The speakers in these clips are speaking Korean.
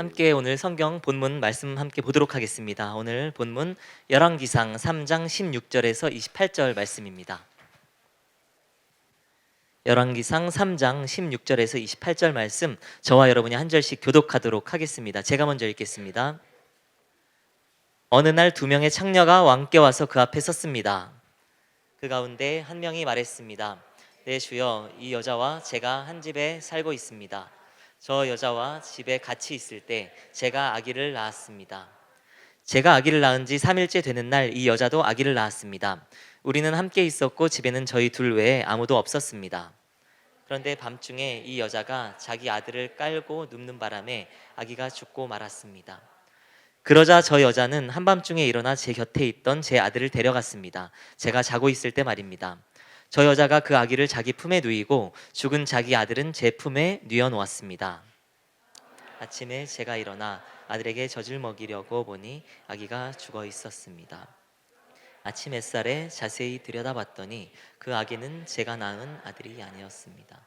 함께 오늘 성경 본문 말씀 함께 보도록 하겠습니다. 오늘 본문 열왕기상 3장 16절에서 28절 말씀입니다. 열왕기상 3장 16절에서 28절 말씀, 저와 여러분이 한 절씩 교독하도록 하겠습니다. 제가 먼저 읽겠습니다. 어느 날 두 명의 창녀가 왕께 와서 그 앞에 섰습니다. 그 가운데 한 명이 말했습니다. 네, 주여, 이 여자와 제가 한 집에 살고 있습니다. 저 여자와 집에 같이 있을 때 제가 아기를 낳았습니다. 제가 아기를 낳은 지 3일째 되는 날 이 여자도 아기를 낳았습니다. 우리는 함께 있었고 집에는 저희 둘 외에 아무도 없었습니다. 그런데 밤중에 이 여자가 자기 아들을 깔고 눕는 바람에 아기가 죽고 말았습니다. 그러자 저 여자는 한밤중에 일어나 제 곁에 있던 제 아들을 데려갔습니다. 제가 자고 있을 때 말입니다. 저 여자가 그 아기를 자기 품에 누이고 죽은 자기 아들은 제 품에 뉘어놓았습니다. 아침에 제가 일어나 아들에게 젖을 먹이려고 보니 아기가 죽어 있었습니다. 아침 햇살에 자세히 들여다봤더니 그 아기는 제가 낳은 아들이 아니었습니다.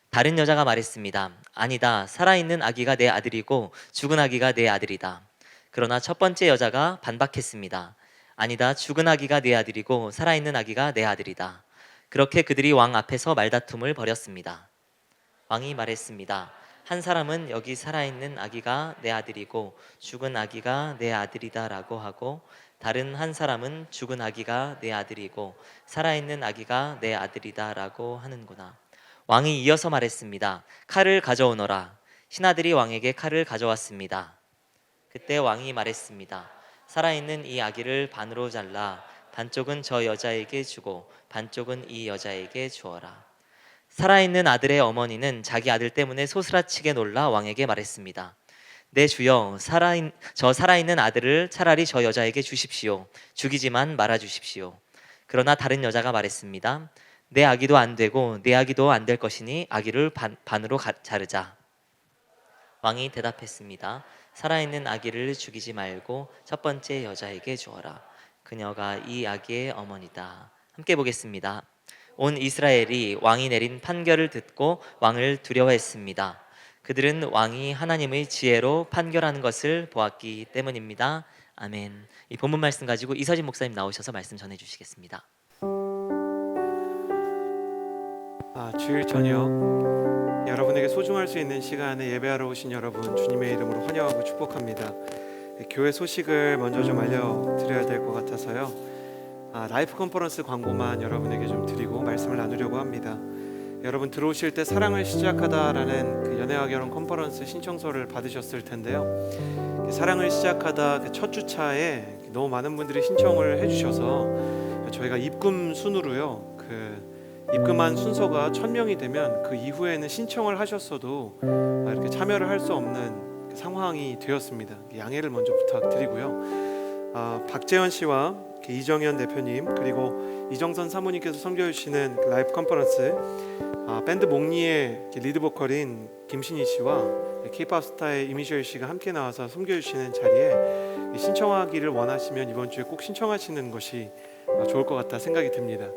다른 여자가 말했습니다. 아니다, 살아있는 아기가 내 아들이고 죽은 아기가 내 아들이다. 그러나 첫 번째 여자가 반박했습니다. 아니다, 죽은 아기가 내 아들이고 살아있는 아기가 내 아들이다. 그렇게 그들이 왕 앞에서 말다툼을 벌였습니다. 왕이 말했습니다. 한 사람은 여기 살아있는 아기가 내 아들이고 죽은 아기가 내 아들이다라고 하고, 다른 한 사람은 죽은 아기가 내 아들이고 살아있는 아기가 내 아들이다라고 하는구나. 왕이 이어서 말했습니다. 칼을 가져오너라. 신하들이 왕에게 칼을 가져왔습니다. 그때 왕이 말했습니다. 살아있는 이 아기를 반으로 잘라 반쪽은 저 여자에게 주고 반쪽은 이 여자에게 주어라. 살아있는 아들의 어머니는 자기 아들 때문에 소스라치게 놀라 왕에게 말했습니다. 네, 주여, 저 살아있는 아들을 차라리 저 여자에게 주십시오. 죽이지만 말아 주십시오. 그러나 다른 여자가 말했습니다. 내 아기도 안 되고 내 아기도 안 될 것이니 아기를 반으로 자르자. 왕이 대답했습니다. 살아있는 아기를 죽이지 말고 첫 번째 여자에게 주어라. 그녀가 이 아기의 어머니다. 함께 보겠습니다. 온 이스라엘이 왕이 내린 판결을 듣고 왕을 두려워했습니다. 그들은 왕이 하나님의 지혜로 판결하는 것을 보았기 때문입니다. 아멘. 이 본문 말씀 가지고 이서진 목사님 나오셔서 말씀 전해 주시겠습니다. 주일 저녁 여러분에게 소중할 수 있는 시간에 예배하러 오신 여러분 주님의 이름으로 환영하고 축복합니다. 교회 소식을 먼저 좀 알려드려야 될 것 같아서요. 라이프 컨퍼런스 광고만 여러분에게 좀 드리고 말씀을 나누려고 합니다. 여러분 들어오실 때 사랑을 시작하다라는 그 연애와 결혼 컨퍼런스 신청서를 받으셨을 텐데요. 사랑을 시작하다 그 첫 주차에 너무 많은 분들이 신청을 해주셔서 저희가 입금 순으로요. 입금한 순서가 1000명이 되면 그 이후에는 신청을 하셨어도 이렇게 참여를 할 수 없는 상황이 되었습니다. 양해를 먼저 부탁드리고요. 박재현 씨와 이정현 대표님 그리고 이정선 사모님께서 섬겨주시는 라이브 컨퍼런스, 밴드 몽니의 리드 보컬인 김신희 씨와 K-POP 스타의 이미셜 씨가 함께 나와서 섬겨주시는 자리에 신청하기를 원하시면 이번 주에 꼭 신청하시는 것이 좋을 것 같다 생각이 듭니다.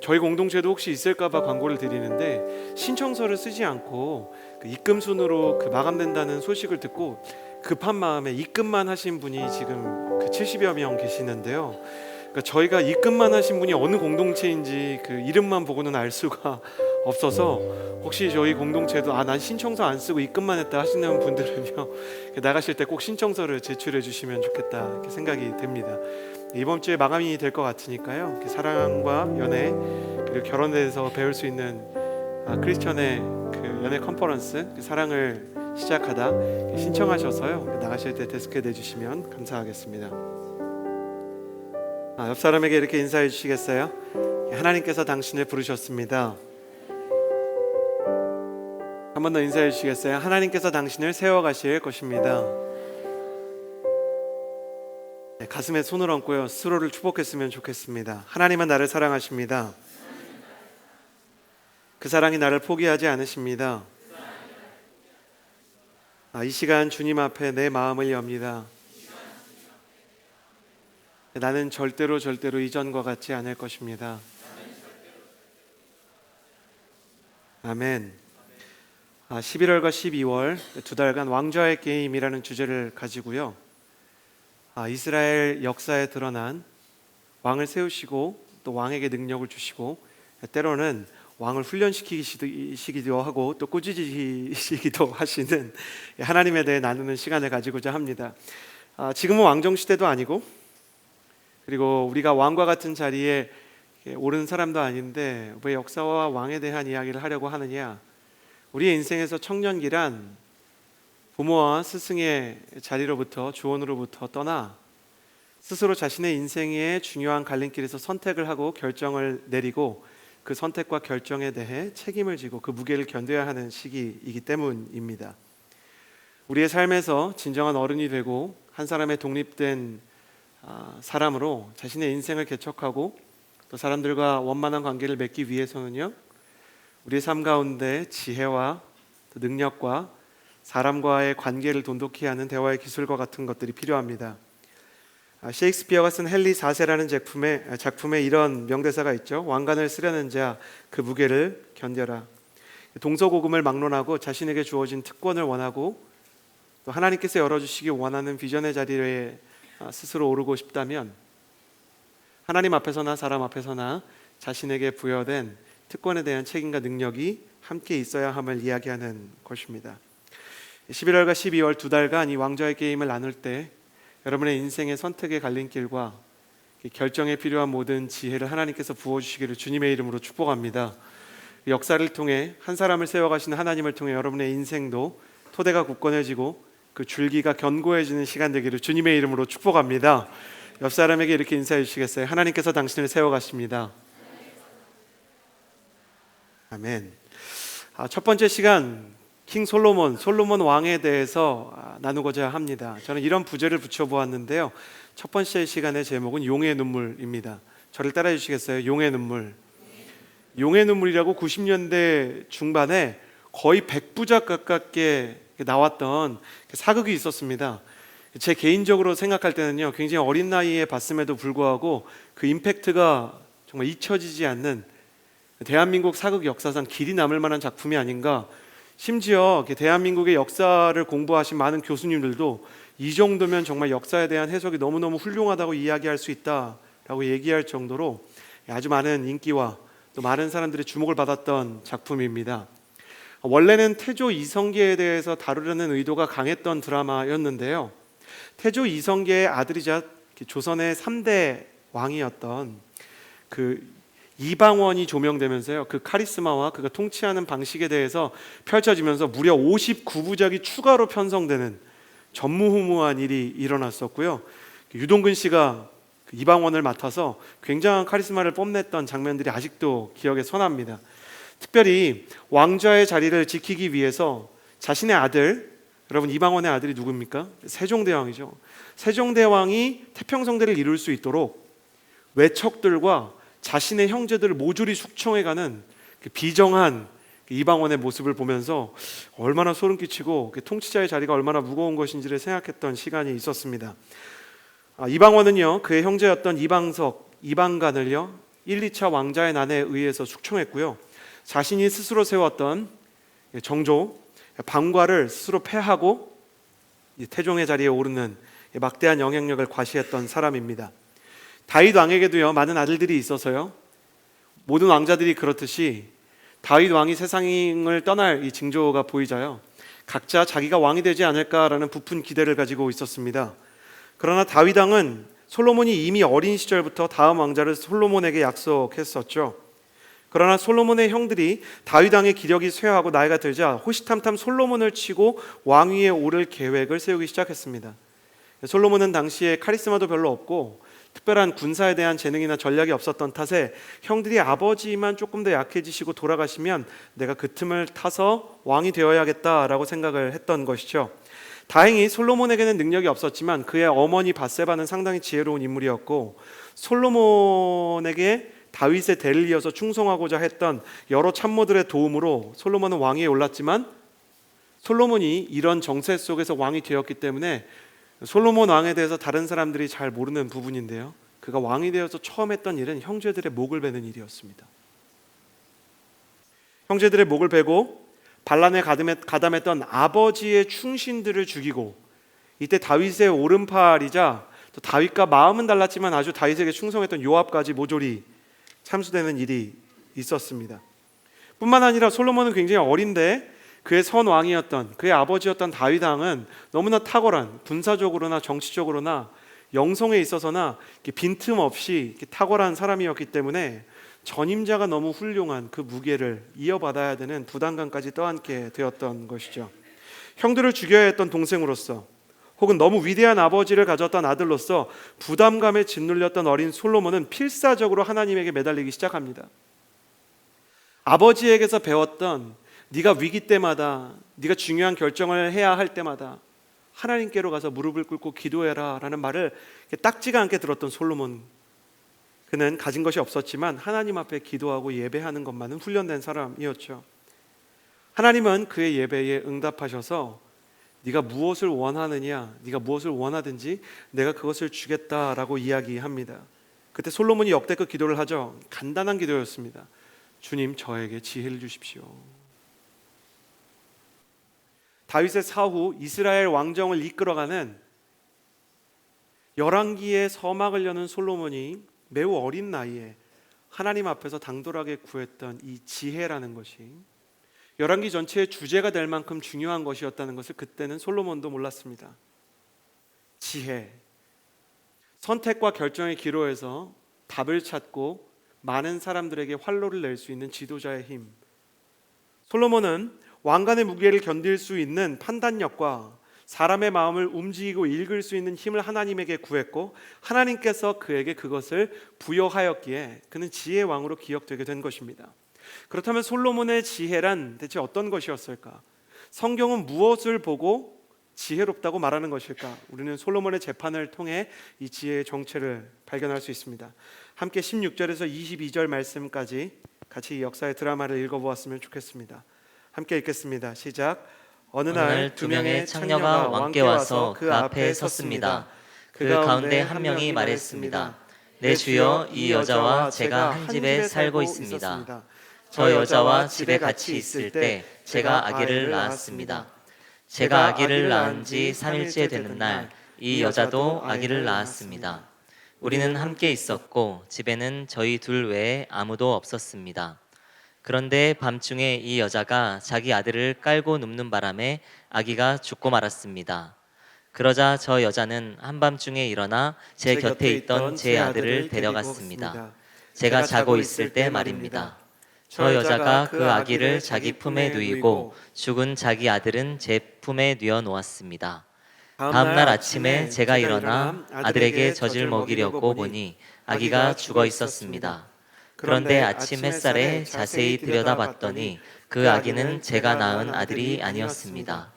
저희 공동체도 혹시 있을까봐 광고를 드리는데, 신청서를 쓰지 않고 입금 순으로 마감된다는 소식을 듣고 급한 마음에 입금만 하신 분이 지금 70여 명 계시는데요. 그러니까 저희가 입금만 하신 분이 어느 공동체인지 이름만 보고는 알 수가 없어서, 혹시 저희 공동체도 난 신청서 안 쓰고 입금만 했다 하시는 분들은요, 나가실 때 꼭 신청서를 제출해 주시면 좋겠다 이렇게 생각이 됩니다. 이번 주에 마감이 될 것 같으니까요. 사랑과 연애 그리고 결혼에 대해서 배울 수 있는 크리스천의 연애 컨퍼런스, 사랑을 시작하다 신청하셔서요. 나가실 때 데스크에 내주시면 감사하겠습니다. 옆 사람에게 이렇게 인사해 주시겠어요? 하나님께서 당신을 부르셨습니다. 한 번 더 인사해 주시겠어요? 하나님께서 당신을 세워가실 것입니다. 가슴에 손을 얹고요, 스스로를 축복했으면 좋겠습니다. 하나님은 나를 사랑하십니다. 그 사랑이 나를 포기하지 않으십니다. 이 시간 주님 앞에 내 마음을 엽니다. 나는 절대로 이전과 같지 않을 것입니다. 아멘. 11월과 12월 두 달간 왕좌의 게임이라는 주제를 가지고요. 이스라엘 역사에 드러난 왕을 세우시고 또 왕에게 능력을 주시고 때로는 왕을 훈련시키시기도 하고 또 꾸짖으시기도 하시는 하나님에 대해 나누는 시간을 가지고자 합니다. 지금은 왕정 시대도 아니고 그리고 우리가 왕과 같은 자리에 오른 사람도 아닌데 왜 역사와 왕에 대한 이야기를 하려고 하느냐? 우리의 인생에서 청년기란 부모와 스승의 자리로부터 주원으로부터 떠나 스스로 자신의 인생의 중요한 갈림길에서 선택을 하고 결정을 내리고 그 선택과 결정에 대해 책임을 지고 그 무게를 견뎌야 하는 시기이기 때문입니다. 우리의 삶에서 진정한 어른이 되고 한 사람의 독립된 사람으로 자신의 인생을 개척하고 또 사람들과 원만한 관계를 맺기 위해서는요, 우리의 삶 가운데 지혜와 또 능력과 사람과의 관계를 돈독히 하는 대화의 기술과 같은 것들이 필요합니다. 셰익스피어가 쓴 헨리 4세라는 작품에 이런 명대사가 있죠. 왕관을 쓰려는 자 그 무게를 견뎌라. 동서고금을 막론하고 자신에게 주어진 특권을 원하고 또 하나님께서 열어주시기 원하는 비전의 자리에 스스로 오르고 싶다면 하나님 앞에서나 사람 앞에서나 자신에게 부여된 특권에 대한 책임과 능력이 함께 있어야 함을 이야기하는 것입니다. 11월과 12월 두 달간 이 왕좌의 게임을 나눌 때 여러분의 인생의 선택의 갈림길과 결정에 필요한 모든 지혜를 하나님께서 부어주시기를 주님의 이름으로 축복합니다. 역사를 통해 한 사람을 세워가시는 하나님을 통해 여러분의 인생도 토대가 굳건해지고 그 줄기가 견고해지는 시간 되기를 주님의 이름으로 축복합니다. 옆 사람에게 이렇게 인사해 주시겠어요? 하나님께서 당신을 세워가십니다. 아멘. 첫 번째 시간 킹 솔로몬 왕에 대해서 나누고자 합니다. 저는 이런 부제를 붙여보았는데요. 첫 번째 시간의 제목은 용의 눈물입니다. 저를 따라해 주시겠어요? 용의 눈물. 용의 눈물이라고 90년대 중반에 거의 100부작 가깝게 나왔던 사극이 있었습니다. 제 개인적으로 생각할 때는요, 굉장히 어린 나이에 봤음에도 불구하고 그 임팩트가 정말 잊혀지지 않는 대한민국 사극 역사상 길이 남을 만한 작품이 아닌가. 심지어 대한민국의 역사를 공부하신 많은 교수님들도 이 정도면 정말 역사에 대한 해석이 너무너무 훌륭하다고 이야기할 수 있다라고 얘기할 정도로 아주 많은 인기와 또 많은 사람들의 주목을 받았던 작품입니다. 원래는 태조 이성계에 대해서 다루려는 의도가 강했던 드라마였는데요. 태조 이성계의 아들이자 조선의 3대 왕이었던 그 이방원이 조명되면서요, 그 카리스마와 그가 통치하는 방식에 대해서 펼쳐지면서 무려 59부작이 추가로 편성되는 전무후무한 일이 일어났었고요. 유동근 씨가 이방원을 맡아서 굉장한 카리스마를 뽐냈던 장면들이 아직도 기억에 선합니다. 특별히 왕좌의 자리를 지키기 위해서 자신의 아들, 여러분 이방원의 아들이 누굽니까? 세종대왕이죠. 세종대왕이 태평성대를 이룰 수 있도록 외척들과 자신의 형제들을 모조리 숙청해가는 비정한 이방원의 모습을 보면서 얼마나 소름 끼치고 통치자의 자리가 얼마나 무거운 것인지를 생각했던 시간이 있었습니다. 이방원은요, 그의 형제였던 이방석, 이방간을요 1, 2차 왕자의 난에 의해서 숙청했고요, 자신이 스스로 세웠던 정조 방과를 스스로 패하고 태종의 자리에 오르는 막대한 영향력을 과시했던 사람입니다. 다윗 왕에게도요 많은 아들들이 있어서요, 모든 왕자들이 그렇듯이 다윗 왕이 세상을 떠날 이 징조가 보이자요, 각자 자기가 왕이 되지 않을까라는 부푼 기대를 가지고 있었습니다. 그러나 다윗 왕은 솔로몬이 이미 어린 시절부터 다음 왕자를 솔로몬에게 약속했었죠. 그러나 솔로몬의 형들이 다윗 왕의 기력이 쇠하고 나이가 들자 호시탐탐 솔로몬을 치고 왕위에 오를 계획을 세우기 시작했습니다. 솔로몬은 당시에 카리스마도 별로 없고 특별한 군사에 대한 재능이나 전략이 없었던 탓에 형들이 아버지만 조금 더 약해지시고 돌아가시면 내가 그 틈을 타서 왕이 되어야겠다라고 생각을 했던 것이죠. 다행히 솔로몬에게는 능력이 없었지만 그의 어머니 밧세바는 상당히 지혜로운 인물이었고, 솔로몬에게 다윗의 대를 이어서 충성하고자 했던 여러 참모들의 도움으로 솔로몬은 왕위에 올랐지만, 솔로몬이 이런 정세 속에서 왕이 되었기 때문에 솔로몬 왕에 대해서 다른 사람들이 잘 모르는 부분인데요, 그가 왕이 되어서 처음 했던 일은 형제들의 목을 베는 일이었습니다. 형제들의 목을 베고 반란에 가담했던 아버지의 충신들을 죽이고, 이때 다윗의 오른팔이자 또 다윗과 마음은 달랐지만 아주 다윗에게 충성했던 요압까지 모조리 참수되는 일이 있었습니다. 뿐만 아니라 솔로몬은 굉장히 어린데 그의 선 왕이었던 그의 아버지였던 다윗 왕은 너무나 탁월한, 군사적으로나 정치적으로나 영성에 있어서나 빈틈없이 탁월한 사람이었기 때문에 전임자가 너무 훌륭한 그 무게를 이어받아야 되는 부담감까지 떠안게 되었던 것이죠. 형들을 죽여야 했던 동생으로서, 혹은 너무 위대한 아버지를 가졌던 아들로서 부담감에 짓눌렸던 어린 솔로몬은 필사적으로 하나님에게 매달리기 시작합니다. 아버지에게서 배웠던 네가 위기 때마다, 네가 중요한 결정을 해야 할 때마다 하나님께로 가서 무릎을 꿇고 기도해라 라는 말을 딱지가 않게 들었던 솔로몬, 그는 가진 것이 없었지만 하나님 앞에 기도하고 예배하는 것만은 훈련된 사람이었죠. 하나님은 그의 예배에 응답하셔서 네가 무엇을 원하느냐, 네가 무엇을 원하든지 내가 그것을 주겠다라고 이야기합니다. 그때 솔로몬이 역대급 기도를 하죠. 간단한 기도였습니다. 주님, 저에게 지혜를 주십시오. 다윗의 사후 이스라엘 왕정을 이끌어가는 열왕기의 서막을 여는 솔로몬이 매우 어린 나이에 하나님 앞에서 당돌하게 구했던 이 지혜라는 것이 열왕기 전체의 주제가 될 만큼 중요한 것이었다는 것을 그때는 솔로몬도 몰랐습니다. 지혜, 선택과 결정의 기로에서 답을 찾고 많은 사람들에게 활로를 낼 수 있는 지도자의 힘. 솔로몬은 왕관의 무게를 견딜 수 있는 판단력과 사람의 마음을 움직이고 읽을 수 있는 힘을 하나님에게 구했고, 하나님께서 그에게 그것을 부여하였기에 그는 지혜의 왕으로 기억되게 된 것입니다. 그렇다면 솔로몬의 지혜란 대체 어떤 것이었을까? 성경은 무엇을 보고 지혜롭다고 말하는 것일까? 우리는 솔로몬의 재판을 통해 이 지혜의 정체를 발견할 수 있습니다. 함께 16절에서 22절 말씀까지 같이 이 역사의 드라마를 읽어보았으면 좋겠습니다. 함께 읽겠습니다. 시작. 어느 날 두 명의 창녀가 왕께 와서 그 앞에 섰습니다. 그 가운데 한 명이 말했습니다. 내 주여, 이 여자와 제가 한 집에 살고 있습니다. 저 여자와 집에 같이 있을 때 제가 아기를 낳았습니다. 제가 아기를 낳은 지 3일째 되는 날 이 여자도 아기를 낳았습니다. 우리는 함께 있었고 집에는 저희 둘 외에 아무도 없었습니다. 그런데 밤중에 이 여자가 자기 아들을 깔고 눕는 바람에 아기가 죽고 말았습니다. 그러자 저 여자는 한밤중에 일어나 제 곁에 있던 제 아들을 데려갔습니다. 제가 자고 있을 때 말입니다. 저 여자가 그 아기를 자기 품에 누이고 죽은 자기 아들은 제 품에 누워 놓았습니다. 다음날 아침에 제가 일어나 아들에게 젖을 먹이려고 보니 아기가 죽어 있었습니다. 그런데 아침 햇살에 자세히 들여다봤더니 그 아기는 제가 낳은 아들이 아니었습니다.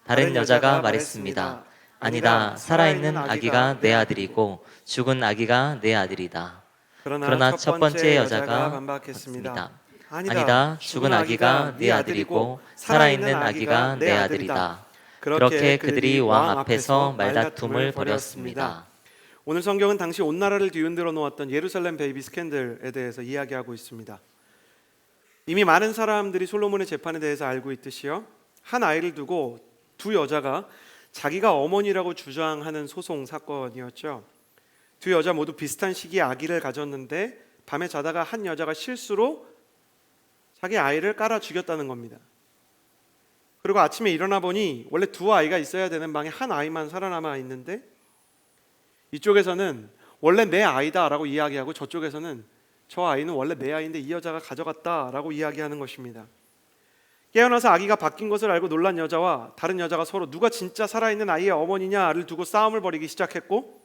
다른 여자가 말했습니다. 아니다, 살아있는 아기가 내 아들이고 죽은 아기가 내 아들이다. 그러나 첫 번째 여자가 반박했습니다. 아니다, 죽은 아기가 네 아들이고 살아있는 아기가 내 아들이다. 그렇게 그들이 왕 앞에서 말다툼을 벌였습니다. 오늘 성경은 당시 온 나라를 뒤흔들어 놓았던 예루살렘 베이비 스캔들에 대해서 이야기하고 있습니다. 이미 많은 사람들이 솔로몬의 재판에 대해서 알고 있듯이요, 한 아이를 두고 두 여자가 자기가 어머니라고 주장하는 소송 사건이었죠. 두 여자 모두 비슷한 시기에 아기를 가졌는데 밤에 자다가 한 여자가 실수로 자기 아이를 깔아 죽였다는 겁니다. 그리고 아침에 일어나 보니 원래 두 아이가 있어야 되는 방에 한 아이만 살아남아 있는데, 이쪽에서는 원래 내 아이다 라고 이야기하고 저쪽에서는 저 아이는 원래 내 아이인데 이 여자가 가져갔다 라고 이야기하는 것입니다. 깨어나서 아기가 바뀐 것을 알고 놀란 여자와 다른 여자가 서로 누가 진짜 살아있는 아이의 어머니냐를 두고 싸움을 벌이기 시작했고,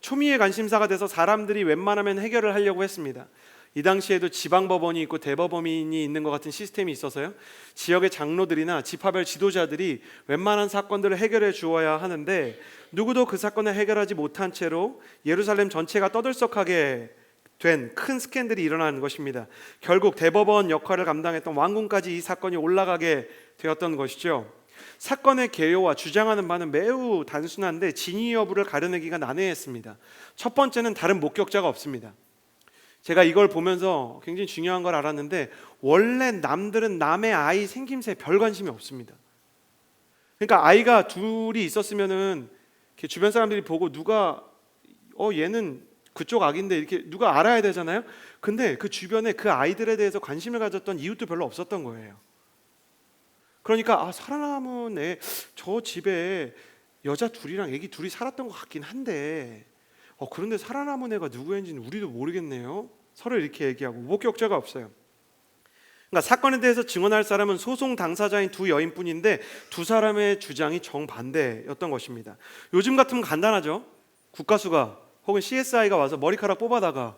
초미의 관심사가 돼서 사람들이 웬만하면 해결을 하려고 했습니다. 이 당시에도 지방법원이 있고 대법원이 있는 것 같은 시스템이 있어서요, 지역의 장로들이나 지파별 지도자들이 웬만한 사건들을 해결해 주어야 하는데 누구도 그 사건을 해결하지 못한 채로 예루살렘 전체가 떠들썩하게 된 큰 스캔들이 일어나는 것입니다. 결국 대법원 역할을 감당했던 왕궁까지 이 사건이 올라가게 되었던 것이죠. 사건의 개요와 주장하는 바는 매우 단순한데 진위 여부를 가려내기가 난해했습니다. 첫 번째는 다른 목격자가 없습니다. 제가 이걸 보면서 굉장히 중요한 걸 알았는데 원래 남들은 남의 아이 생김새에 별 관심이 없습니다. 그러니까 아이가 둘이 있었으면은 이렇게 주변 사람들이 보고 누가 얘는 그쪽 아기인데 이렇게 누가 알아야 되잖아요. 근데 그 주변에 그 아이들에 대해서 관심을 가졌던 이웃도 별로 없었던 거예요. 그러니까 살아남은 애, 저 집에 여자 둘이랑 애기 둘이 살았던 것 같긴 한데 그런데 살아남은 애가 누구인지는 우리도 모르겠네요. 서로 이렇게 얘기하고 목격자가 없어요. 그러니까 사건에 대해서 증언할 사람은 소송 당사자인 두 여인뿐인데 두 사람의 주장이 정반대였던 것입니다. 요즘 같으면 간단하죠. 국가수가 혹은 CSI가 와서 머리카락 뽑아다가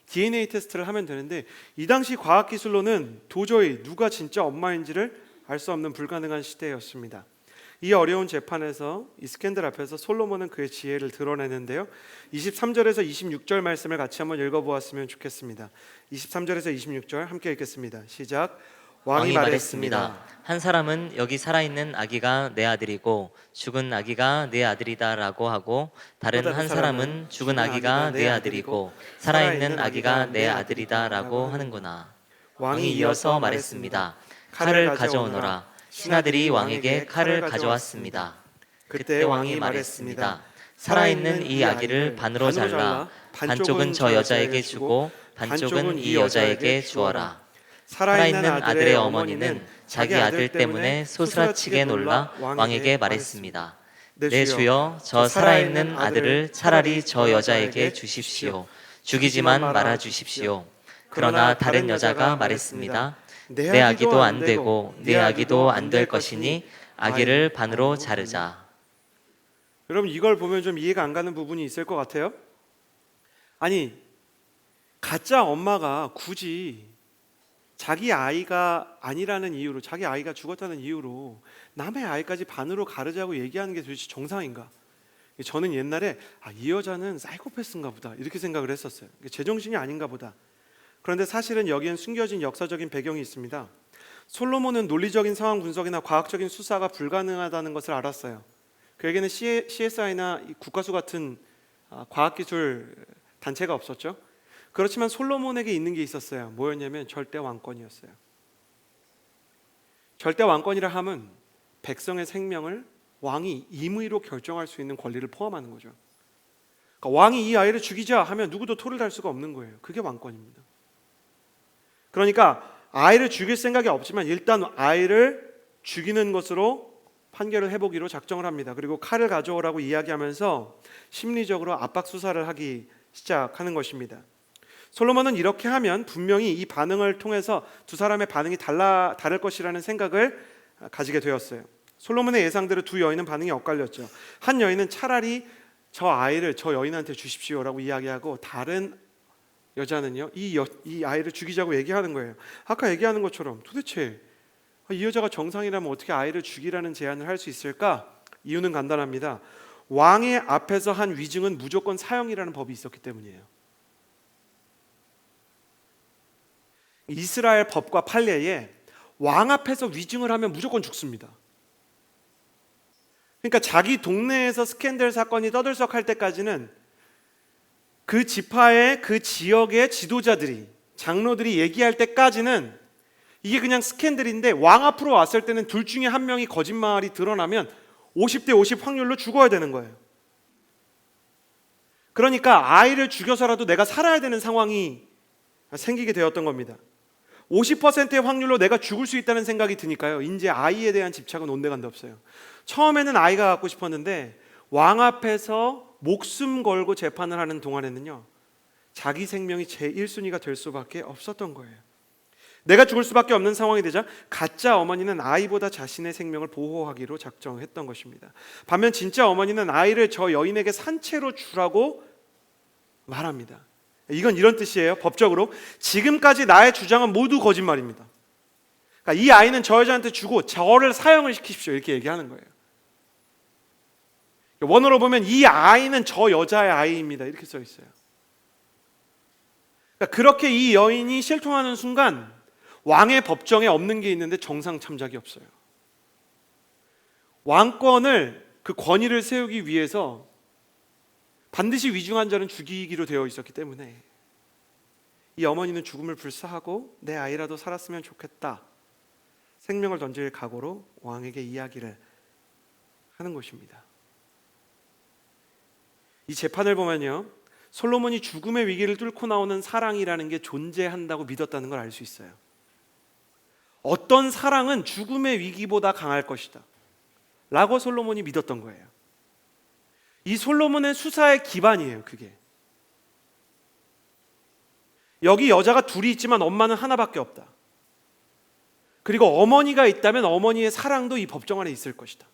DNA 테스트를 하면 되는데 이 당시 과학기술로는 도저히 누가 진짜 엄마인지를 알 수 없는 불가능한 시대였습니다. 이 어려운 재판에서 이 스캔들 앞에서 솔로몬은 그의 지혜를 드러내는데요. 23절에서 26절 말씀을 같이 한번 읽어보았으면 좋겠습니다. 23절에서 26절 함께 읽겠습니다. 시작. 왕이 말했습니다. 한 사람은 여기 살아있는 아기가 내 아들이고 죽은 아기가 내 아들이다라고 하고 다른 한 사람은 죽은 아기가 내 아들이고 살아있는 아기가 내 아들이다라고 하는구나. 왕이 이어서 말했습니다. 칼을 가져오너라. 신하들이 왕에게 칼을 가져왔습니다. 그때 왕이 말했습니다. 살아있는 이 아기를 반으로 잘라 반쪽은 저 여자에게 주고 반쪽은 이 여자에게 주어라. 살아있는 아들의 어머니는 자기 아들 때문에 소스라치게 놀라 왕에게 말했습니다. 내 주여, 저 살아있는 아들을 차라리 저 여자에게 주십시오. 죽이지만 말아 주십시오. 그러나 다른 여자가 말했습니다. 내 아기도 안 되고 내 아기도 안 될 것이니 아기를 반으로 자르자. 여러분 이걸 보면 좀 이해가 안 가는 부분이 있을 것 같아요. 아니 가짜 엄마가 굳이 자기 아이가 아니라는 이유로, 자기 아이가 죽었다는 이유로 남의 아이까지 반으로 가르자고 얘기하는 게 도대체 정상인가? 저는 옛날에 이 여자는 사이코패스인가 보다 이렇게 생각을 했었어요. 제정신이 아닌가 보다. 그런데 사실은 여기엔 숨겨진 역사적인 배경이 있습니다. 솔로몬은 논리적인 상황 분석이나 과학적인 수사가 불가능하다는 것을 알았어요. 그에게는 CSI나 국가수 같은 과학기술 단체가 없었죠. 그렇지만 솔로몬에게 있는 게 있었어요. 뭐였냐면 절대 왕권이었어요. 절대 왕권이라 함은 백성의 생명을 왕이 임의로 결정할 수 있는 권리를 포함하는 거죠. 그러니까 왕이 이 아이를 죽이자 하면 누구도 토를 달 수가 없는 거예요. 그게 왕권입니다. 그러니까 아이를 죽일 생각이 없지만 일단 아이를 죽이는 것으로 판결을 해보기로 작정을 합니다. 그리고 칼을 가져오라고 이야기하면서 심리적으로 압박 수사를 하기 시작하는 것입니다. 솔로몬은 이렇게 하면 분명히 이 반응을 통해서 두 사람의 반응이 다를 것이라는 생각을 가지게 되었어요. 솔로몬의 예상대로 두 여인은 반응이 엇갈렸죠. 한 여인은 차라리 저 아이를 저 여인한테 주십시오라고 이야기하고 다른 여자는요 이 아이를 죽이자고 얘기하는 거예요. 아까 얘기하는 것처럼 도대체 이 여자가 정상이라면 어떻게 아이를 죽이라는 제안을 할 수 있을까? 이유는 간단합니다. 왕의 앞에서 한 위증은 무조건 사형이라는 법이 있었기 때문이에요. 이스라엘 법과 판례에 왕 앞에서 위증을 하면 무조건 죽습니다. 그러니까 자기 동네에서 스캔들 사건이 떠들썩할 때까지는 그 지파의 그 지역의 지도자들이 장로들이 얘기할 때까지는 이게 그냥 스캔들인데 왕 앞으로 왔을 때는 둘 중에 한 명이 거짓말이 드러나면 50대 50 확률로 죽어야 되는 거예요. 그러니까 아이를 죽여서라도 내가 살아야 되는 상황이 생기게 되었던 겁니다. 50%의 확률로 내가 죽을 수 있다는 생각이 드니까요. 이제 아이에 대한 집착은 온데간데 없어요. 처음에는 아이가 갖고 싶었는데 왕 앞에서 목숨 걸고 재판을 하는 동안에는요. 자기 생명이 제1순위가 될 수밖에 없었던 거예요. 내가 죽을 수밖에 없는 상황이 되자 가짜 어머니는 아이보다 자신의 생명을 보호하기로 작정했던 것입니다. 반면 진짜 어머니는 아이를 저 여인에게 산채로 주라고 말합니다. 이건 이런 뜻이에요. 법적으로 지금까지 나의 주장은 모두 거짓말입니다. 그러니까 이 아이는 저 여자한테 주고 저를 사형을 시키십시오 이렇게 얘기하는 거예요. 원어로 보면 이 아이는 저 여자의 아이입니다 이렇게 써 있어요. 그러니까 그렇게 이 여인이 실토하는 순간 왕의 법정에 없는 게 있는데 정상 참작이 없어요. 왕권을 그 권위를 세우기 위해서 반드시 위중한 자는 죽이기로 되어 있었기 때문에 이 어머니는 죽음을 불사하고 내 아이라도 살았으면 좋겠다, 생명을 던질 각오로 왕에게 이야기를 하는 것입니다. 이 재판을 보면요, 솔로몬이 죽음의 위기를 뚫고 나오는 사랑이라는 게 존재한다고 믿었다는 걸 알 수 있어요. 어떤 사랑은 죽음의 위기보다 강할 것이다 라고 솔로몬이 믿었던 거예요. 이 솔로몬의 수사의 기반이에요. 그게 여기 여자가 둘이 있지만 엄마는 하나밖에 없다. 그리고 어머니가 있다면 어머니의 사랑도 이 법정 안에 있을 것이다.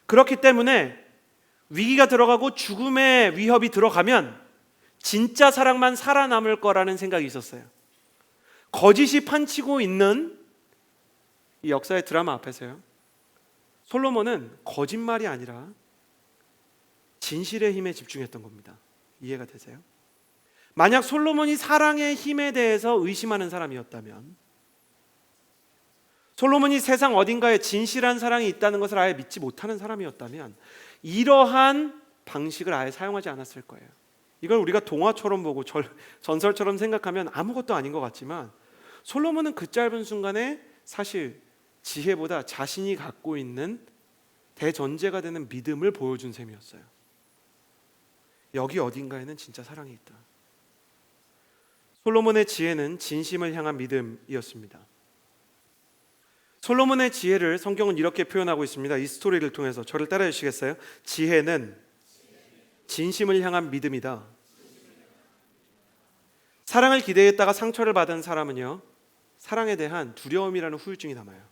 그렇기 때문에 위기가 들어가고 죽음의 위협이 들어가면 진짜 사랑만 살아남을 거라는 생각이 있었어요. 거짓이 판치고 있는 이 역사의 드라마 앞에서요, 솔로몬은 거짓말이 아니라 진실의 힘에 집중했던 겁니다. 이해가 되세요? 만약 솔로몬이 사랑의 힘에 대해서 의심하는 사람이었다면, 솔로몬이 세상 어딘가에 진실한 사랑이 있다는 것을 아예 믿지 못하는 사람이었다면 이러한 방식을 아예 사용하지 않았을 거예요. 이걸 우리가 동화처럼 보고 전설처럼 생각하면 아무것도 아닌 것 같지만, 솔로몬은 그 짧은 순간에 사실 지혜보다 자신이 갖고 있는 대전제가 되는 믿음을 보여준 셈이었어요. 여기 어딘가에는 진짜 사랑이 있다. 솔로몬의 지혜는 진심을 향한 믿음이었습니다. 솔로몬의 지혜를 성경은 이렇게 표현하고 있습니다. 이 스토리를 통해서 저를 따라해 주시겠어요? 지혜는 진심을 향한 믿음이다. 사랑을 기대했다가 상처를 받은 사람은요, 사랑에 대한 두려움이라는 후유증이 남아요.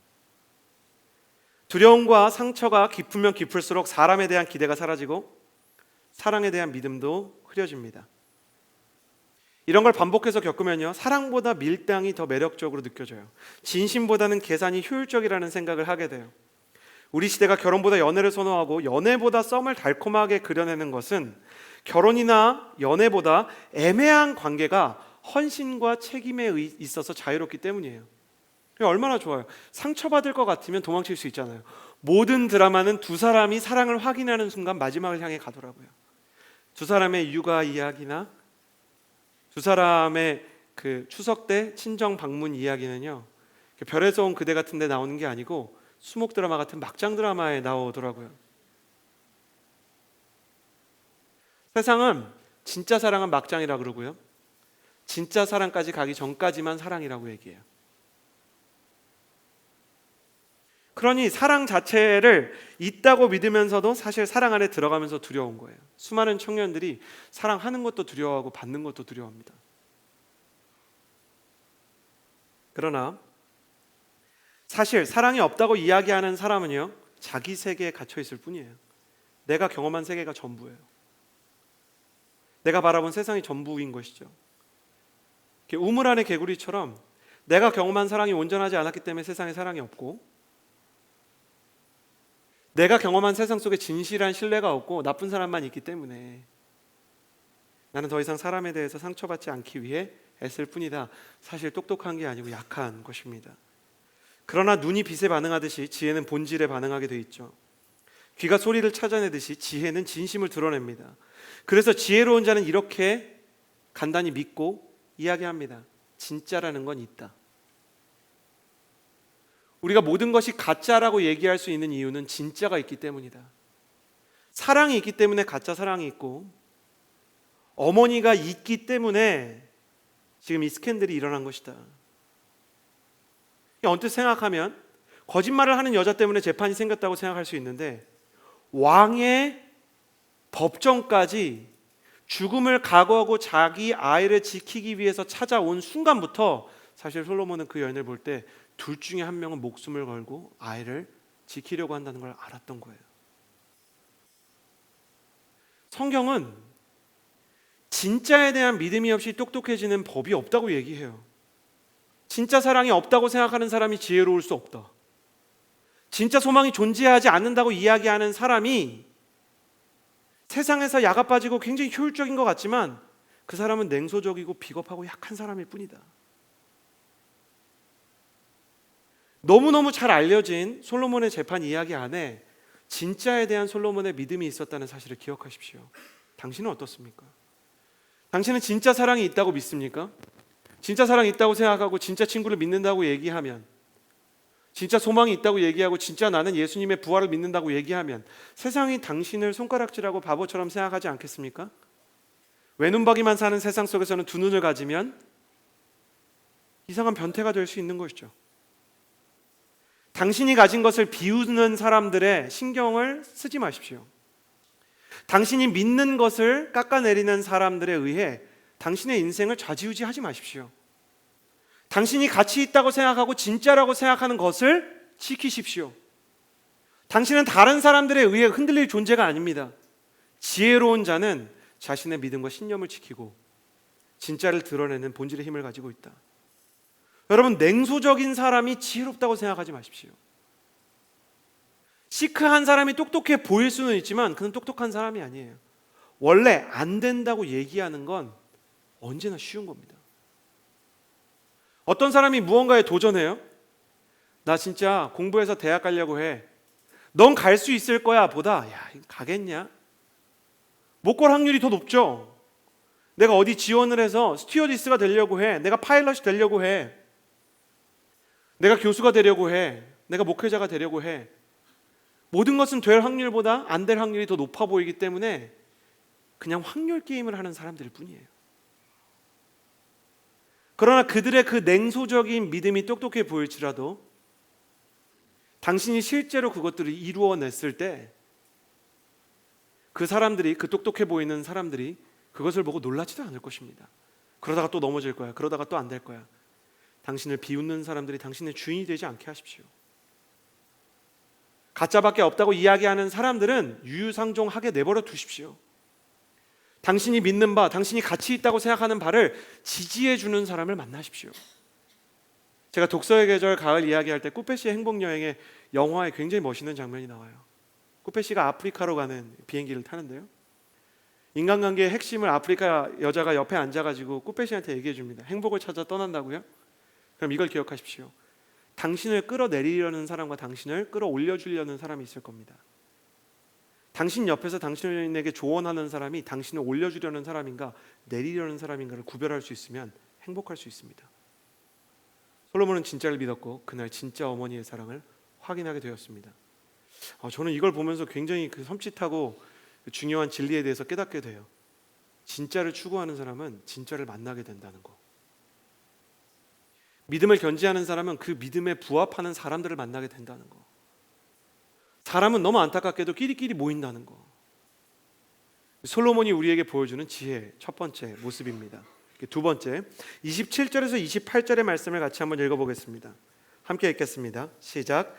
두려움과 상처가 깊으면 깊을수록 사람에 대한 기대가 사라지고 사랑에 대한 믿음도 흐려집니다. 이런 걸 반복해서 겪으면요, 사랑보다 밀당이 더 매력적으로 느껴져요. 진심보다는 계산이 효율적이라는 생각을 하게 돼요. 우리 시대가 결혼보다 연애를 선호하고 연애보다 썸을 달콤하게 그려내는 것은 결혼이나 연애보다 애매한 관계가 헌신과 책임에 있어서 자유롭기 때문이에요. 얼마나 좋아요. 상처받을 것 같으면 도망칠 수 있잖아요. 모든 드라마는 두 사람이 사랑을 확인하는 순간 마지막을 향해 가더라고요. 두 사람의 육아 이야기나 두 사람의 그 추석 때 친정 방문 이야기는요, 별에서 온 그대 같은 데 나오는 게 아니고 수목 드라마 같은 막장 드라마에 나오더라고요. 세상은 진짜 사랑은 막장이라 그러고요, 진짜 사랑까지 가기 전까지만 사랑이라고 얘기해요. 그러니 사랑 자체를 있다고 믿으면서도 사실 사랑 안에 들어가면서 두려운 거예요. 수많은 청년들이 사랑하는 것도 두려워하고 받는 것도 두려워합니다. 그러나 사실 사랑이 없다고 이야기하는 사람은요, 자기 세계에 갇혀 있을 뿐이에요. 내가 경험한 세계가 전부예요. 내가 바라본 세상이 전부인 것이죠. 우물 안의 개구리처럼 내가 경험한 사랑이 온전하지 않았기 때문에 세상에 사랑이 없고, 내가 경험한 세상 속에 진실한 신뢰가 없고 나쁜 사람만 있기 때문에 나는 더 이상 사람에 대해서 상처받지 않기 위해 애쓸 뿐이다. 사실 똑똑한 게 아니고 약한 것입니다. 그러나 눈이 빛에 반응하듯이 지혜는 본질에 반응하게 돼 있죠. 귀가 소리를 찾아내듯이 지혜는 진심을 드러냅니다. 그래서 지혜로운 자는 이렇게 간단히 믿고 이야기합니다. 진짜라는 건 있다. 우리가 모든 것이 가짜라고 얘기할 수 있는 이유는 진짜가 있기 때문이다. 사랑이 있기 때문에 가짜 사랑이 있고, 어머니가 있기 때문에 지금 이 스캔들이 일어난 것이다. 언뜻 생각하면 거짓말을 하는 여자 때문에 재판이 생겼다고 생각할 수 있는데, 왕의 법정까지 죽음을 각오하고 자기 아이를 지키기 위해서 찾아온 순간부터 사실 솔로몬은 그 여인을 볼 때 둘 중에 한 명은 목숨을 걸고 아이를 지키려고 한다는 걸 알았던 거예요. 성경은 진짜에 대한 믿음이 없이 똑똑해지는 법이 없다고 얘기해요. 진짜 사랑이 없다고 생각하는 사람이 지혜로울 수 없다. 진짜 소망이 존재하지 않는다고 이야기하는 사람이 세상에서 야가 빠지고 굉장히 효율적인 것 같지만 그 사람은 냉소적이고 비겁하고 약한 사람일 뿐이다. 너무너무 잘 알려진 솔로몬의 재판 이야기 안에 진짜에 대한 솔로몬의 믿음이 있었다는 사실을 기억하십시오. 당신은 어떻습니까? 당신은 진짜 사랑이 있다고 믿습니까? 진짜 사랑이 있다고 생각하고 진짜 친구를 믿는다고 얘기하면, 진짜 소망이 있다고 얘기하고 진짜 나는 예수님의 부활을 믿는다고 얘기하면 세상이 당신을 손가락질하고 바보처럼 생각하지 않겠습니까? 외눈박이만 사는 세상 속에서는 두 눈을 가지면 이상한 변태가 될 수 있는 것이죠. 당신이 가진 것을 비우는 사람들의 신경을 쓰지 마십시오. 당신이 믿는 것을 깎아내리는 사람들에 의해 당신의 인생을 좌지우지하지 마십시오. 당신이 가치 있다고 생각하고 진짜라고 생각하는 것을 지키십시오. 당신은 다른 사람들에 의해 흔들릴 존재가 아닙니다. 지혜로운 자는 자신의 믿음과 신념을 지키고 진짜를 드러내는 본질의 힘을 가지고 있다. 여러분, 냉소적인 사람이 지혜롭다고 생각하지 마십시오. 시크한 사람이 똑똑해 보일 수는 있지만 그는 똑똑한 사람이 아니에요. 원래 안 된다고 얘기하는 건 언제나 쉬운 겁니다. 어떤 사람이 무언가에 도전해요. 나 진짜 공부해서 대학 가려고 해. 넌 갈 수 있을 거야 보다, 야, 가겠냐? 못 갈 확률이 더 높죠. 내가 어디 지원을 해서 스튜어디스가 되려고 해. 내가 파일럿이 되려고 해. 내가 교수가 되려고 해. 내가 목회자가 되려고 해. 모든 것은 될 확률보다 안 될 확률이 더 높아 보이기 때문에 그냥 확률 게임을 하는 사람들일 뿐이에요. 그러나 그들의 그 냉소적인 믿음이 똑똑해 보일지라도 당신이 실제로 그것들을 이루어냈을 때 그 사람들이, 그 똑똑해 보이는 사람들이 그것을 보고 놀라지도 않을 것입니다. 그러다가 또 넘어질 거야. 그러다가 또 안 될 거야. 당신을 비웃는 사람들이 당신의 주인이 되지 않게 하십시오. 가짜밖에 없다고 이야기하는 사람들은 유유상종하게 내버려 두십시오. 당신이 믿는 바, 당신이 가치 있다고 생각하는 바를 지지해 주는 사람을 만나십시오. 제가 독서의 계절 가을 이야기할 때 꾸페시의 행복여행에 영화에 굉장히 멋있는 장면이 나와요. 꾸페시가 아프리카로 가는 비행기를 타는데요, 인간관계의 핵심을 아프리카 여자가 옆에 앉아가지고 꾸페시한테 얘기해 줍니다. 행복을 찾아 떠난다고요? 그럼 이걸 기억하십시오. 당신을 끌어내리려는 사람과 당신을 끌어올려주려는 사람이 있을 겁니다. 당신 옆에서 당신에게 조언하는 사람이 당신을 올려주려는 사람인가 내리려는 사람인가를 구별할 수 있으면 행복할 수 있습니다. 솔로몬은 진짜를 믿었고 그날 진짜 어머니의 사랑을 확인하게 되었습니다. 저는 이걸 보면서 굉장히 그 섬찟하고 중요한 진리에 대해서 깨닫게 돼요. 진짜를 추구하는 사람은 진짜를 만나게 된다는 거. 믿음을 견지하는 사람은 그 믿음에 부합하는 사람들을 만나게 된다는 거. 사람은 너무 안타깝게도 끼리끼리 모인다는 거. 솔로몬이 우리에게 보여주는 지혜의 첫 번째 모습입니다. 두 번째, 27절에서 28절의 말씀을 같이 한번 읽어보겠습니다. 함께 읽겠습니다. 시작.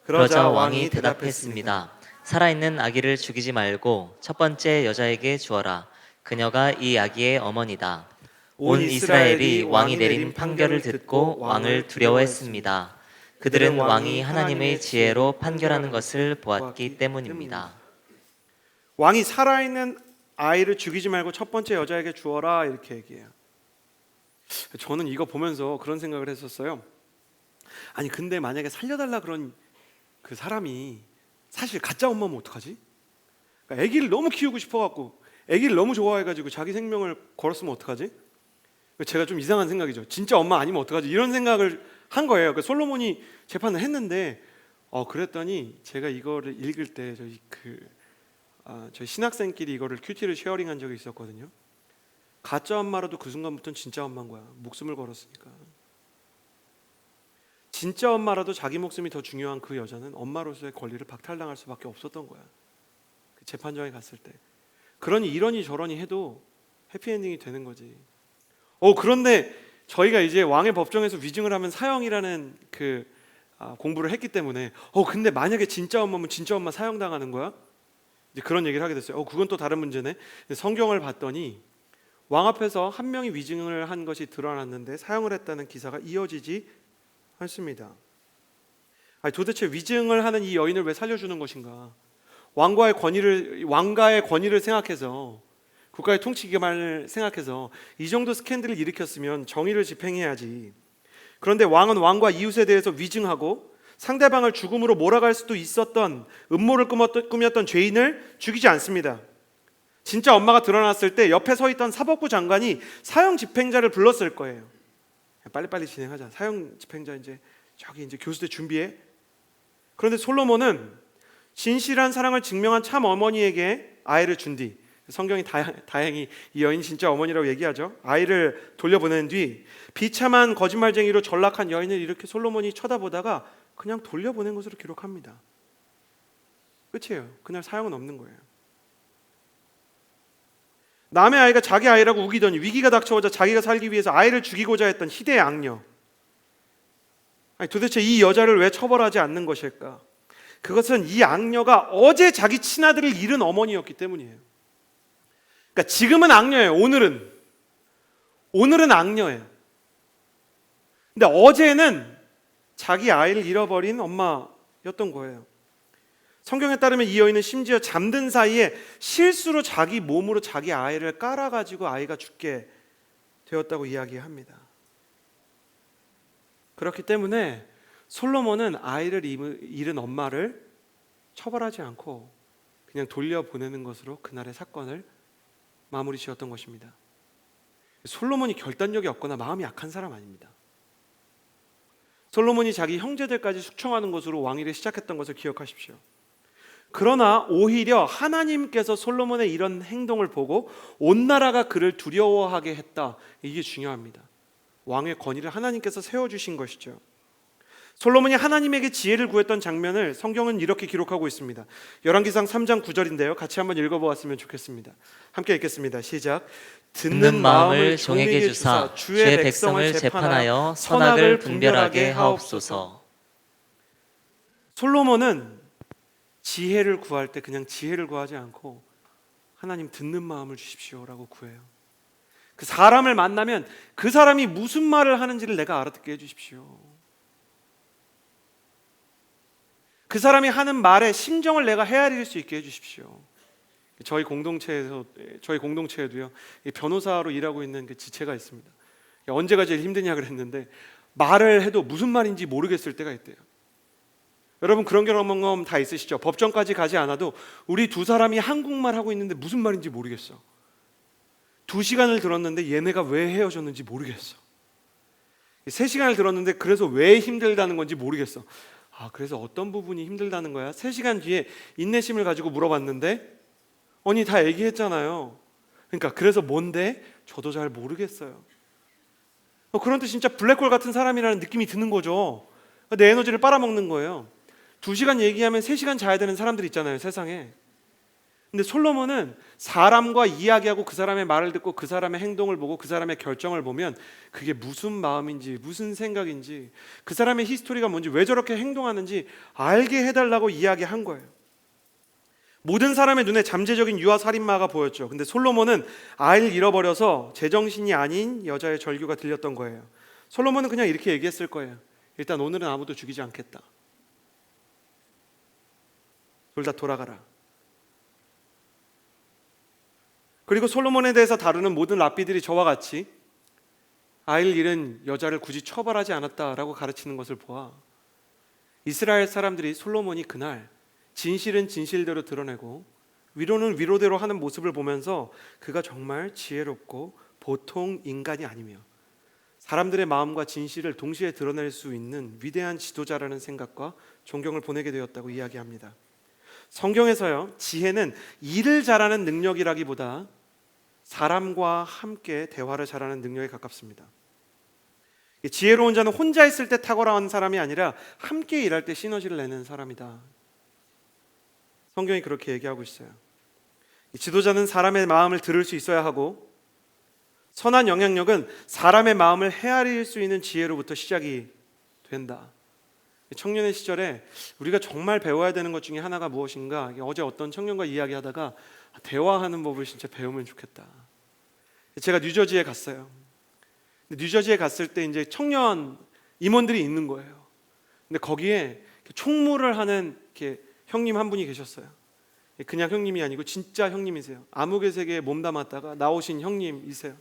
그러자 왕이 대답했습니다. 살아있는 아기를 죽이지 말고 첫 번째 여자에게 주어라. 그녀가 이 아기의 어머니다. 온 이스라엘이 왕이 내린 판결을 듣고 왕을 두려워했습니다. 그들은 왕이 하나님의 지혜로 판결하는 것을 보았기 때문입니다. 왕이 살아있는 아이를 죽이지 말고 첫 번째 여자에게 주어라, 이렇게 얘기해요. 저는 이거 보면서 그런 생각을 했었어요. 아니 근데 만약에 살려달라 그런 그 사람이 사실 가짜 엄마면 어떡하지? 그러니까 아기를 너무 키우고 싶어갖고 아기를 너무 좋아해가지고 자기 생명을 걸었으면 어떡하지? 제가 좀 이상한 생각이죠. 진짜 엄마 아니면 어떡하지? 이런 생각을 한 거예요. 그러니까 솔로몬이 재판을 했는데 그랬더니 제가 이거를 읽을 때 저희 신학생끼리 이거를 큐티를 쉐어링한 적이 있었거든요. 가짜 엄마라도 그 순간부터는 진짜 엄마인 거야. 목숨을 걸었으니까. 진짜 엄마라도 자기 목숨이 더 중요한 그 여자는 엄마로서의 권리를 박탈당할 수밖에 없었던 거야. 그 재판정에 갔을 때. 그러니 이러니 저러니 해도 해피엔딩이 되는 거지. 그런데 저희가 이제 왕의 법정에서 위증을 하면 사형이라는 공부를 했기 때문에 근데 만약에 진짜 엄마면 진짜 엄마 사형당하는 거야? 이제 그런 얘기를 하게 됐어요. 그건 또 다른 문제네. 성경을 봤더니 왕 앞에서 한 명이 위증을 한 것이 드러났는데 사형을 했다는 기사가 이어지지 않습니다. 도대체 위증을 하는 이 여인을 왜 살려주는 것인가? 왕가의 권위를 생각해서, 국가의 통치 기반을 생각해서 이 정도 스캔들을 일으켰으면 정의를 집행해야지. 그런데 왕은 왕과 이웃에 대해서 위증하고 상대방을 죽음으로 몰아갈 수도 있었던 음모를 꾸몄던 죄인을 죽이지 않습니다. 진짜 엄마가 드러났을 때 옆에 서 있던 사법부 장관이 사형 집행자를 불렀을 거예요. 빨리빨리 진행하자. 사형 집행자 이제 저기 이제 교수들 준비해. 그런데 솔로몬은 진실한 사랑을 증명한 참 어머니에게 아이를 준 뒤, 성경이 다행히 이 여인이 진짜 어머니라고 얘기하죠. 아이를 돌려보낸 뒤 비참한 거짓말쟁이로 전락한 여인을 이렇게 솔로몬이 쳐다보다가 그냥 돌려보낸 것으로 기록합니다. 끝이에요. 그날 사형은 없는 거예요. 남의 아이가 자기 아이라고 우기더니 위기가 닥쳐오자 자기가 살기 위해서 아이를 죽이고자 했던 희대의 악녀. 아니, 도대체 이 여자를 왜 처벌하지 않는 것일까? 그것은 이 악녀가 어제 자기 친아들을 잃은 어머니였기 때문이에요. 그러니까 지금은 악녀예요. 오늘은 악녀예요. 근데 어제는 자기 아이를 잃어버린 엄마였던 거예요. 성경에 따르면 이 여인은 심지어 잠든 사이에 실수로 자기 몸으로 자기 아이를 깔아가지고 아이가 죽게 되었다고 이야기합니다. 그렇기 때문에 솔로몬은 아이를 잃은 엄마를 처벌하지 않고 그냥 돌려보내는 것으로 그날의 사건을 마무리 지었던 것입니다. 솔로몬이 결단력이 없거나 마음이 약한 사람 아닙니다. 솔로몬이 자기 형제들까지 숙청하는 것으로 왕위를 시작했던 것을 기억하십시오. 그러나 오히려 하나님께서 솔로몬의 이런 행동을 보고 온 나라가 그를 두려워하게 했다. 이게 중요합니다. 왕의 권위를 하나님께서 세워주신 것이죠. 솔로몬이 하나님에게 지혜를 구했던 장면을 성경은 이렇게 기록하고 있습니다. 열왕기상 3장 9절인데요. 같이 한번 읽어보았으면 좋겠습니다. 함께 읽겠습니다. 시작. 듣는 마음을 종에게 주사 주의 백성을 재판하여 선악을 분별하게 하옵소서. 솔로몬은 지혜를 구할 때 그냥 지혜를 구하지 않고 하나님 듣는 마음을 주십시오라고 구해요. 그 사람을 만나면 그 사람이 무슨 말을 하는지를 내가 알아듣게 해주십시오. 그 사람이 하는 말에 심정을 내가 헤아릴 수 있게 해주십시오. 저희 공동체에도요, 변호사로 일하고 있는 그 지체가 있습니다. 언제가 제일 힘드냐 그랬는데 말을 해도 무슨 말인지 모르겠을 때가 있대요. 여러분 그런 경험 다 있으시죠? 법정까지 가지 않아도 우리 두 사람이 한국말 하고 있는데 무슨 말인지 모르겠어. 2시간을 들었는데 얘네가 왜 헤어졌는지 모르겠어. 3시간을 들었는데 그래서 왜 힘들다는 건지 모르겠어. 그래서 어떤 부분이 힘들다는 거야? 3시간 뒤에 인내심을 가지고 물어봤는데 언니 다 얘기했잖아요. 그러니까 그래서 뭔데? 저도 잘 모르겠어요. 그런데 진짜 블랙홀 같은 사람이라는 느낌이 드는 거죠. 내 에너지를 빨아먹는 거예요. 2시간 얘기하면 3시간 자야 되는 사람들 있잖아요, 세상에. 근데 솔로몬은 사람과 이야기하고 그 사람의 말을 듣고 그 사람의 행동을 보고 그 사람의 결정을 보면 그게 무슨 마음인지 무슨 생각인지 그 사람의 히스토리가 뭔지 왜 저렇게 행동하는지 알게 해달라고 이야기한 거예요. 모든 사람의 눈에 잠재적인 유아 살인마가 보였죠. 근데 솔로몬은 아이를 잃어버려서 제정신이 아닌 여자의 절규가 들렸던 거예요. 솔로몬은 그냥 이렇게 얘기했을 거예요. 일단 오늘은 아무도 죽이지 않겠다. 둘 다 돌아가라. 그리고 솔로몬에 대해서 다루는 모든 랍비들이 저와 같이 아이를 잃은 여자를 굳이 처벌하지 않았다라고 가르치는 것을 보아 이스라엘 사람들이 솔로몬이 그날 진실은 진실대로 드러내고 위로는 위로대로 하는 모습을 보면서 그가 정말 지혜롭고 보통 인간이 아니며 사람들의 마음과 진실을 동시에 드러낼 수 있는 위대한 지도자라는 생각과 존경을 보내게 되었다고 이야기합니다. 성경에서요, 지혜는 일을 잘하는 능력이라기보다 사람과 함께 대화를 잘하는 능력에 가깝습니다. 지혜로운 자는 혼자 있을 때 탁월한 사람이 아니라 함께 일할 때 시너지를 내는 사람이다. 성경이 그렇게 얘기하고 있어요. 지도자는 사람의 마음을 들을 수 있어야 하고 선한 영향력은 사람의 마음을 헤아릴 수 있는 지혜로부터 시작이 된다. 청년의 시절에 우리가 정말 배워야 되는 것 중에 하나가 무엇인가? 어제 어떤 청년과 이야기하다가 대화하는 법을 진짜 배우면 좋겠다. 제가 뉴저지에 갔어요. 뉴저지에 갔을 때 이제 청년 임원들이 있는 거예요. 근데 거기에 총무를 하는 이렇게 형님 한 분이 계셨어요. 그냥 형님이 아니고 진짜 형님이세요. 암흑의 세계에 몸담았다가 나오신 형님이세요.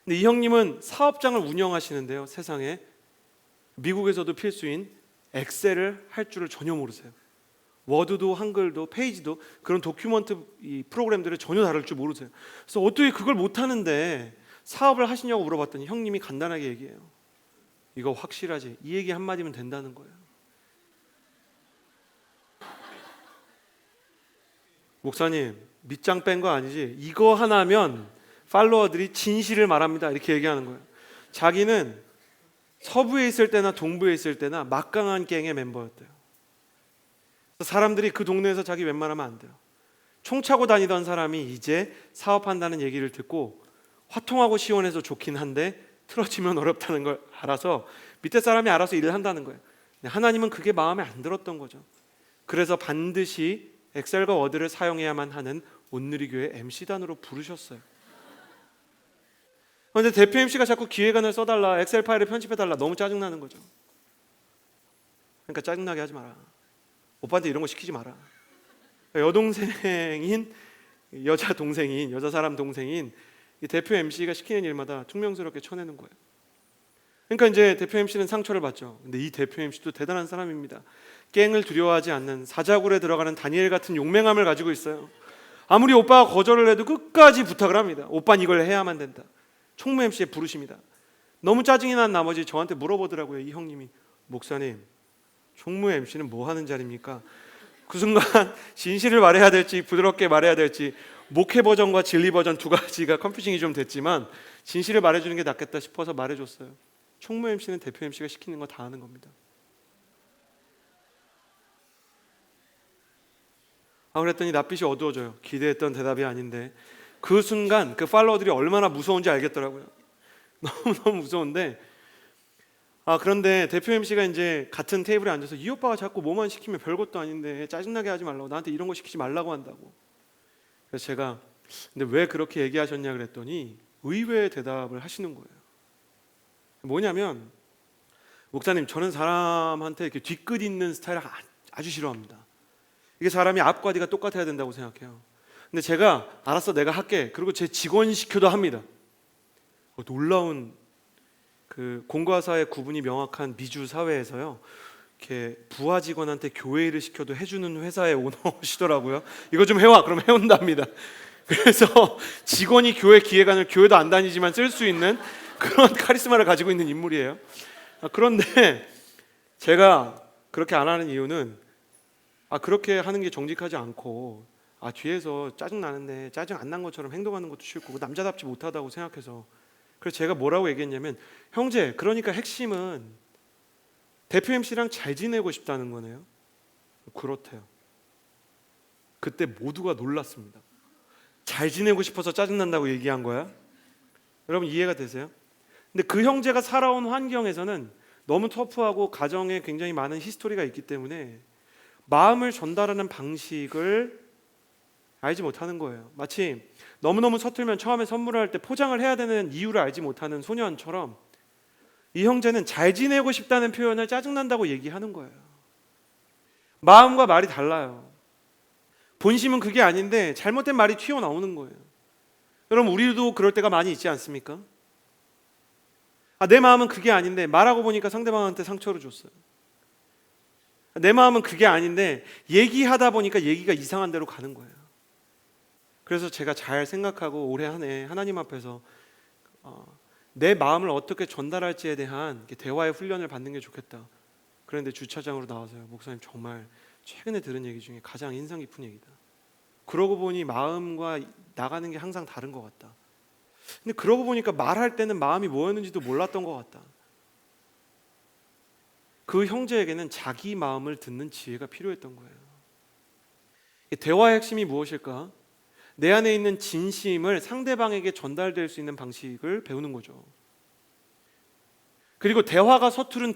근데 이 형님은 사업장을 운영하시는데요, 세상에 미국에서도 필수인 엑셀을 할 줄을 전혀 모르세요. 워드도 한글도 페이지도 그런 도큐먼트 이 프로그램들을 전혀 다룰 줄 모르세요. 그래서 어떻게 그걸 못하는데 사업을 하시냐고 물어봤더니 형님이 간단하게 얘기해요. 이거 확실하지? 이 얘기 한마디면 된다는 거예요. 목사님 밑장 뺀 거 아니지? 이거 하나면 팔로워들이 진실을 말합니다 이렇게 얘기하는 거예요. 자기는 서부에 있을 때나 동부에 있을 때나 막강한 갱의 멤버였대요. 사람들이 그 동네에서 자기 웬만하면 안 돼요. 총 차고 다니던 사람이 이제 사업한다는 얘기를 듣고 화통하고 시원해서 좋긴 한데 틀어지면 어렵다는 걸 알아서 밑에 사람이 알아서 일을 한다는 거예요. 하나님은 그게 마음에 안 들었던 거죠. 그래서 반드시 엑셀과 워드를 사용해야만 하는 온누리교회 MC단으로 부르셨어요. 그런데 대표 MC가 자꾸 기획안을 써달라, 엑셀 파일을 편집해달라, 너무 짜증나는 거죠. 그러니까 짜증나게 하지 마라. 오빠한테 이런 거 시키지 마라. 여동생인 여자 동생인 여자 사람 동생인 이 대표 MC가 시키는 일마다 퉁명스럽게 쳐내는 거예요. 그러니까 이제 대표 MC는 상처를 받죠. 근데 이 대표 MC도 대단한 사람입니다. 갱을 두려워하지 않는 사자굴에 들어가는 다니엘 같은 용맹함을 가지고 있어요. 아무리 오빠가 거절을 해도 끝까지 부탁을 합니다. 오빠는 이걸 해야만 된다. 총무 MC의 부르심이다. 너무 짜증이 난 나머지 저한테 물어보더라고요. 이 형님이 목사님 총무 MC는 뭐 하는 자리입니까? 그 순간 진실을 말해야 될지 부드럽게 말해야 될지 목회 버전과 진리 버전 두 가지가 컨퓨징이 좀 됐지만 진실을 말해주는 게 낫겠다 싶어서 말해줬어요. 총무 MC는 대표 MC가 시키는 거 다 하는 겁니다. 그랬더니 낯빛이 어두워져요. 기대했던 대답이 아닌데 그 순간 그 팔로워들이 얼마나 무서운지 알겠더라고요. 너무너무 무서운데 그런데 대표 MC가 이제 같은 테이블에 앉아서 이 오빠가 자꾸 뭐만 시키면 별것도 아닌데 짜증나게 하지 말라고 나한테 이런 거 시키지 말라고 한다고. 그래서 제가 근데 왜 그렇게 얘기하셨냐 그랬더니 의외의 대답을 하시는 거예요. 뭐냐면 목사님 저는 사람한테 이렇게 뒤끝 있는 스타일을 아주 싫어합니다. 이게 사람이 앞과 뒤가 똑같아야 된다고 생각해요. 근데 제가 알았어 내가 할게. 그리고 제 직원 시켜도 합니다. 놀라운 그 공과 사의 구분이 명확한 미주 사회에서요. 이렇게 부하 직원한테 교회 일을 시켜도 해주는 회사의 오너시더라고요. 이거 좀 해와. 그럼 해온답니다. 그래서 직원이 교회 기획안을 교회도 안 다니지만 쓸 수 있는 그런 카리스마를 가지고 있는 인물이에요. 그런데 제가 그렇게 안 하는 이유는 그렇게 하는 게 정직하지 않고 뒤에서 짜증 나는데 짜증 안 난 것처럼 행동하는 것도 싫고 남자답지 못하다고 생각해서 그래서 제가 뭐라고 얘기했냐면 형제 그러니까 핵심은 대표 MC랑 잘 지내고 싶다는 거네요. 그렇대요. 그때 모두가 놀랐습니다. 잘 지내고 싶어서 짜증난다고 얘기한 거야? 여러분 이해가 되세요? 근데 그 형제가 살아온 환경에서는 너무 터프하고 가정에 굉장히 많은 히스토리가 있기 때문에 마음을 전달하는 방식을 알지 못하는 거예요. 마치 너무너무 서툴면 처음에 선물을 할 때 포장을 해야 되는 이유를 알지 못하는 소년처럼 이 형제는 잘 지내고 싶다는 표현을 짜증난다고 얘기하는 거예요. 마음과 말이 달라요. 본심은 그게 아닌데 잘못된 말이 튀어나오는 거예요. 여러분 우리도 그럴 때가 많이 있지 않습니까? 내 마음은 그게 아닌데 말하고 보니까 상대방한테 상처를 줬어요. 내 마음은 그게 아닌데 얘기하다 보니까 얘기가 이상한 데로 가는 거예요. 그래서 제가 잘 생각하고 올해 한 해 하나님 앞에서 내 마음을 어떻게 전달할지에 대한 대화의 훈련을 받는 게 좋겠다. 그런데 주차장으로 나와서요. 목사님 정말 최근에 들은 얘기 중에 가장 인상 깊은 얘기다. 그러고 보니 마음과 나가는 게 항상 다른 것 같다. 근데 그러고 보니까 말할 때는 마음이 뭐였는지도 몰랐던 것 같다. 그 형제에게는 자기 마음을 듣는 지혜가 필요했던 거예요. 대화의 핵심이 무엇일까? 내 안에 있는 진심을 상대방에게 전달될 수 있는 방식을 배우는 거죠. 그리고 대화가 서투른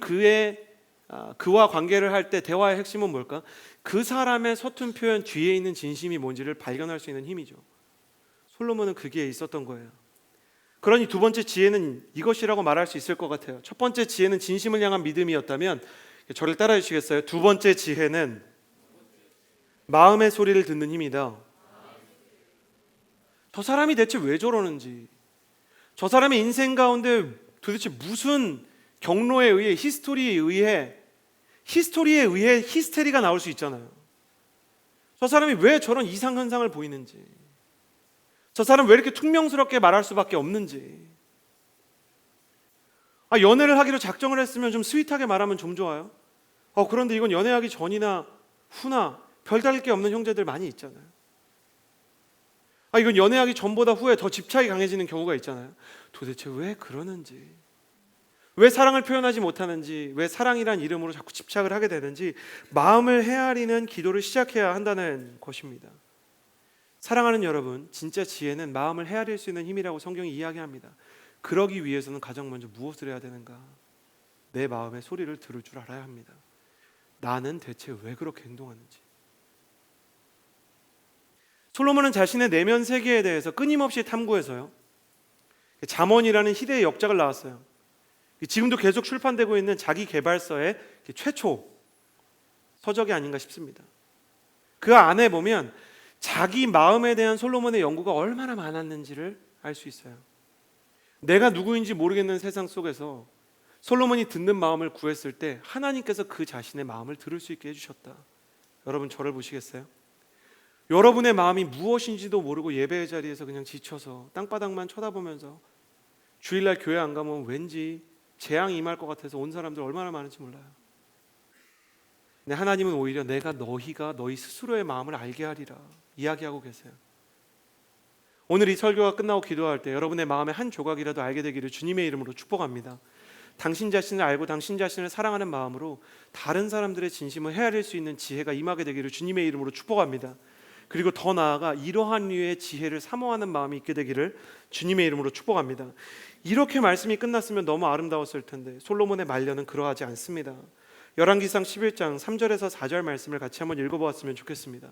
그와 관계를 할 때 대화의 핵심은 뭘까? 그 사람의 서툰 표현 뒤에 있는 진심이 뭔지를 발견할 수 있는 힘이죠. 솔로몬은 그게 있었던 거예요. 그러니 두 번째 지혜는 이것이라고 말할 수 있을 것 같아요. 첫 번째 지혜는 진심을 향한 믿음이었다면 저를 따라해 주시겠어요? 두 번째 지혜는 마음의 소리를 듣는 힘이다. 저 사람이 대체 왜 저러는지, 저 사람의 인생 가운데 도대체 무슨 경로에 의해 히스토리에 의해 히스테리가 나올 수 있잖아요. 저 사람이 왜 저런 이상 현상을 보이는지, 저 사람 왜 이렇게 퉁명스럽게 말할 수밖에 없는지. 연애를 하기로 작정을 했으면 좀 스윗하게 말하면 좀 좋아요. 그런데 이건 연애하기 전이나 후나 별다를 게 없는 형제들 많이 있잖아요. 이건 연애하기 전보다 후에 더 집착이 강해지는 경우가 있잖아요. 도대체 왜 그러는지, 왜 사랑을 표현하지 못하는지, 왜 사랑이란 이름으로 자꾸 집착을 하게 되는지 마음을 헤아리는 기도를 시작해야 한다는 것입니다. 사랑하는 여러분, 진짜 지혜는 마음을 헤아릴 수 있는 힘이라고 성경이 이야기합니다. 그러기 위해서는 가장 먼저 무엇을 해야 되는가? 내 마음의 소리를 들을 줄 알아야 합니다. 나는 대체 왜 그렇게 행동하는지. 솔로몬은 자신의 내면 세계에 대해서 끊임없이 탐구해서요, 잠언이라는 희대의 역작을 낳았어요. 지금도 계속 출판되고 있는 자기 개발서의 최초 서적이 아닌가 싶습니다. 그 안에 보면 자기 마음에 대한 솔로몬의 연구가 얼마나 많았는지를 알 수 있어요. 내가 누구인지 모르겠는 세상 속에서 솔로몬이 듣는 마음을 구했을 때 하나님께서 그 자신의 마음을 들을 수 있게 해주셨다. 여러분, 저를 보시겠어요? 여러분의 마음이 무엇인지도 모르고 예배의 자리에서 그냥 지쳐서 땅바닥만 쳐다보면서 주일날 교회 안 가면 왠지 재앙이 임할 것 같아서 온 사람들 얼마나 많은지 몰라요. 근데 하나님은 오히려 너희가 너희 스스로의 마음을 알게 하리라 이야기하고 계세요. 오늘 이 설교가 끝나고 기도할 때 여러분의 마음의 한 조각이라도 알게 되기를 주님의 이름으로 축복합니다. 당신 자신을 알고 당신 자신을 사랑하는 마음으로 다른 사람들의 진심을 헤아릴 수 있는 지혜가 임하게 되기를 주님의 이름으로 축복합니다. 그리고 더 나아가 이러한 류의 지혜를 사모하는 마음이 있게 되기를 주님의 이름으로 축복합니다. 이렇게 말씀이 끝났으면 너무 아름다웠을 텐데 솔로몬의 말년은 그러하지 않습니다. 열왕기상 11장 3절에서 4절 말씀을 같이 한번 읽어보았으면 좋겠습니다.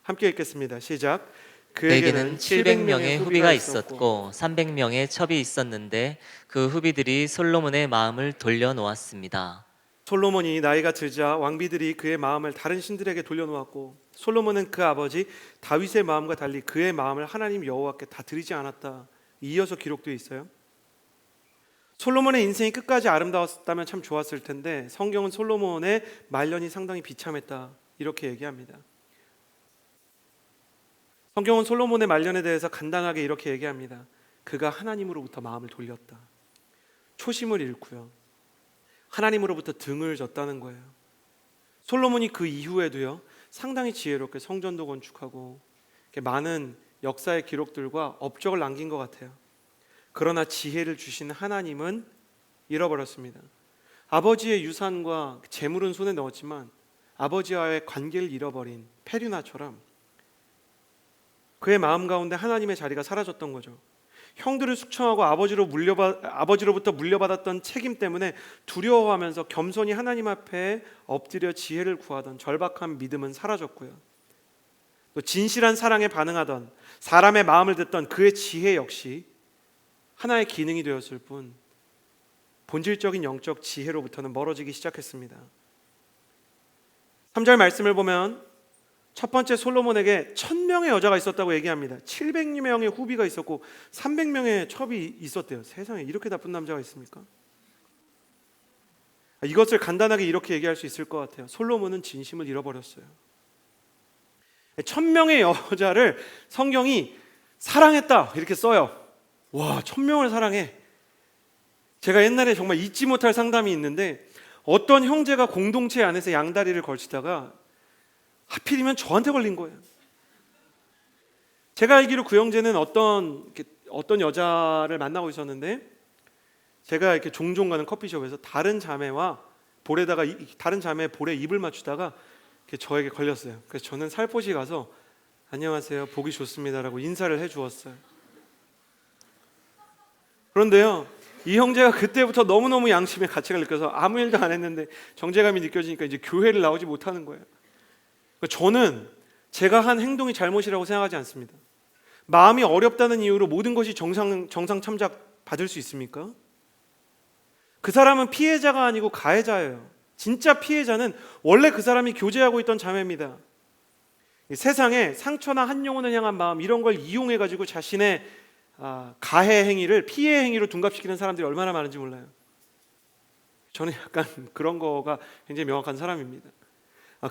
함께 읽겠습니다. 시작. 그에게는 700명의 후비가 있었고 300명의 첩이 있었는데 그 후비들이 솔로몬의 마음을 돌려놓았습니다. 솔로몬이 나이가 들자 왕비들이 그의 마음을 다른 신들에게 돌려놓았고 솔로몬은 그 아버지 다윗의 마음과 달리 그의 마음을 하나님 여호와께 다 드리지 않았다. 이어서 기록되어 있어요. 솔로몬의 인생이 끝까지 아름다웠다면 참 좋았을 텐데 성경은 솔로몬의 말년이 상당히 비참했다 이렇게 얘기합니다. 성경은 솔로몬의 말년에 대해서 간단하게 이렇게 얘기합니다. 그가 하나님으로부터 마음을 돌렸다. 초심을 잃고요, 하나님으로부터 등을 졌다는 거예요. 솔로몬이 그 이후에도요 상당히 지혜롭게 성전도 건축하고 많은 역사의 기록들과 업적을 남긴 것 같아요. 그러나 지혜를 주신 하나님은 잃어버렸습니다. 아버지의 유산과 재물은 손에 넣었지만 아버지와의 관계를 잃어버린 페류나처럼 그의 마음 가운데 하나님의 자리가 사라졌던 거죠. 형들을 숙청하고 아버지로부터 물려받았던 책임 때문에 두려워하면서 겸손히 하나님 앞에 엎드려 지혜를 구하던 절박한 믿음은 사라졌고요, 또 진실한 사랑에 반응하던 사람의 마음을 듣던 그의 지혜 역시 하나의 기능이 되었을 뿐 본질적인 영적 지혜로부터는 멀어지기 시작했습니다. 3절 말씀을 보면 첫 번째 솔로몬에게 1000명의 여자가 있었다고 얘기합니다. 700명의 후비가 있었고 300명의 첩이 있었대요. 세상에 이렇게 나쁜 남자가 있습니까? 이것을 간단하게 이렇게 얘기할 수 있을 것 같아요. 솔로몬은 진심을 잃어버렸어요. 1000명의 여자를 성경이 사랑했다 이렇게 써요. 와, 1000명을 사랑해. 제가 옛날에 정말 잊지 못할 상담이 있는데 어떤 형제가 공동체 안에서 양다리를 걸치다가 하필이면 저한테 걸린 거예요. 제가 알기로 그 형제는 어떤 여자를 만나고 있었는데 제가 이렇게 종종 가는 커피숍에서 다른 자매의 볼에 입을 맞추다가 저에게 걸렸어요. 그래서 저는 살포시 가서 안녕하세요, 보기 좋습니다라고 인사를 해주었어요. 그런데요, 이 형제가 그때부터 너무너무 양심의 가책을 느껴서 아무 일도 안 했는데 정죄감이 느껴지니까 이제 교회를 나오지 못하는 거예요. 저는 제가 한 행동이 잘못이라고 생각하지 않습니다. 마음이 어렵다는 이유로 모든 것이 정상 참작 받을 수 있습니까? 그 사람은 피해자가 아니고 가해자예요. 진짜 피해자는 원래 그 사람이 교제하고 있던 자매입니다. 세상에 상처나 한 영혼을 향한 마음 이런 걸 이용해 가지고 자신의 가해 행위를 피해 행위로 둔갑시키는 사람들이 얼마나 많은지 몰라요. 저는 약간 그런 거가 굉장히 명확한 사람입니다.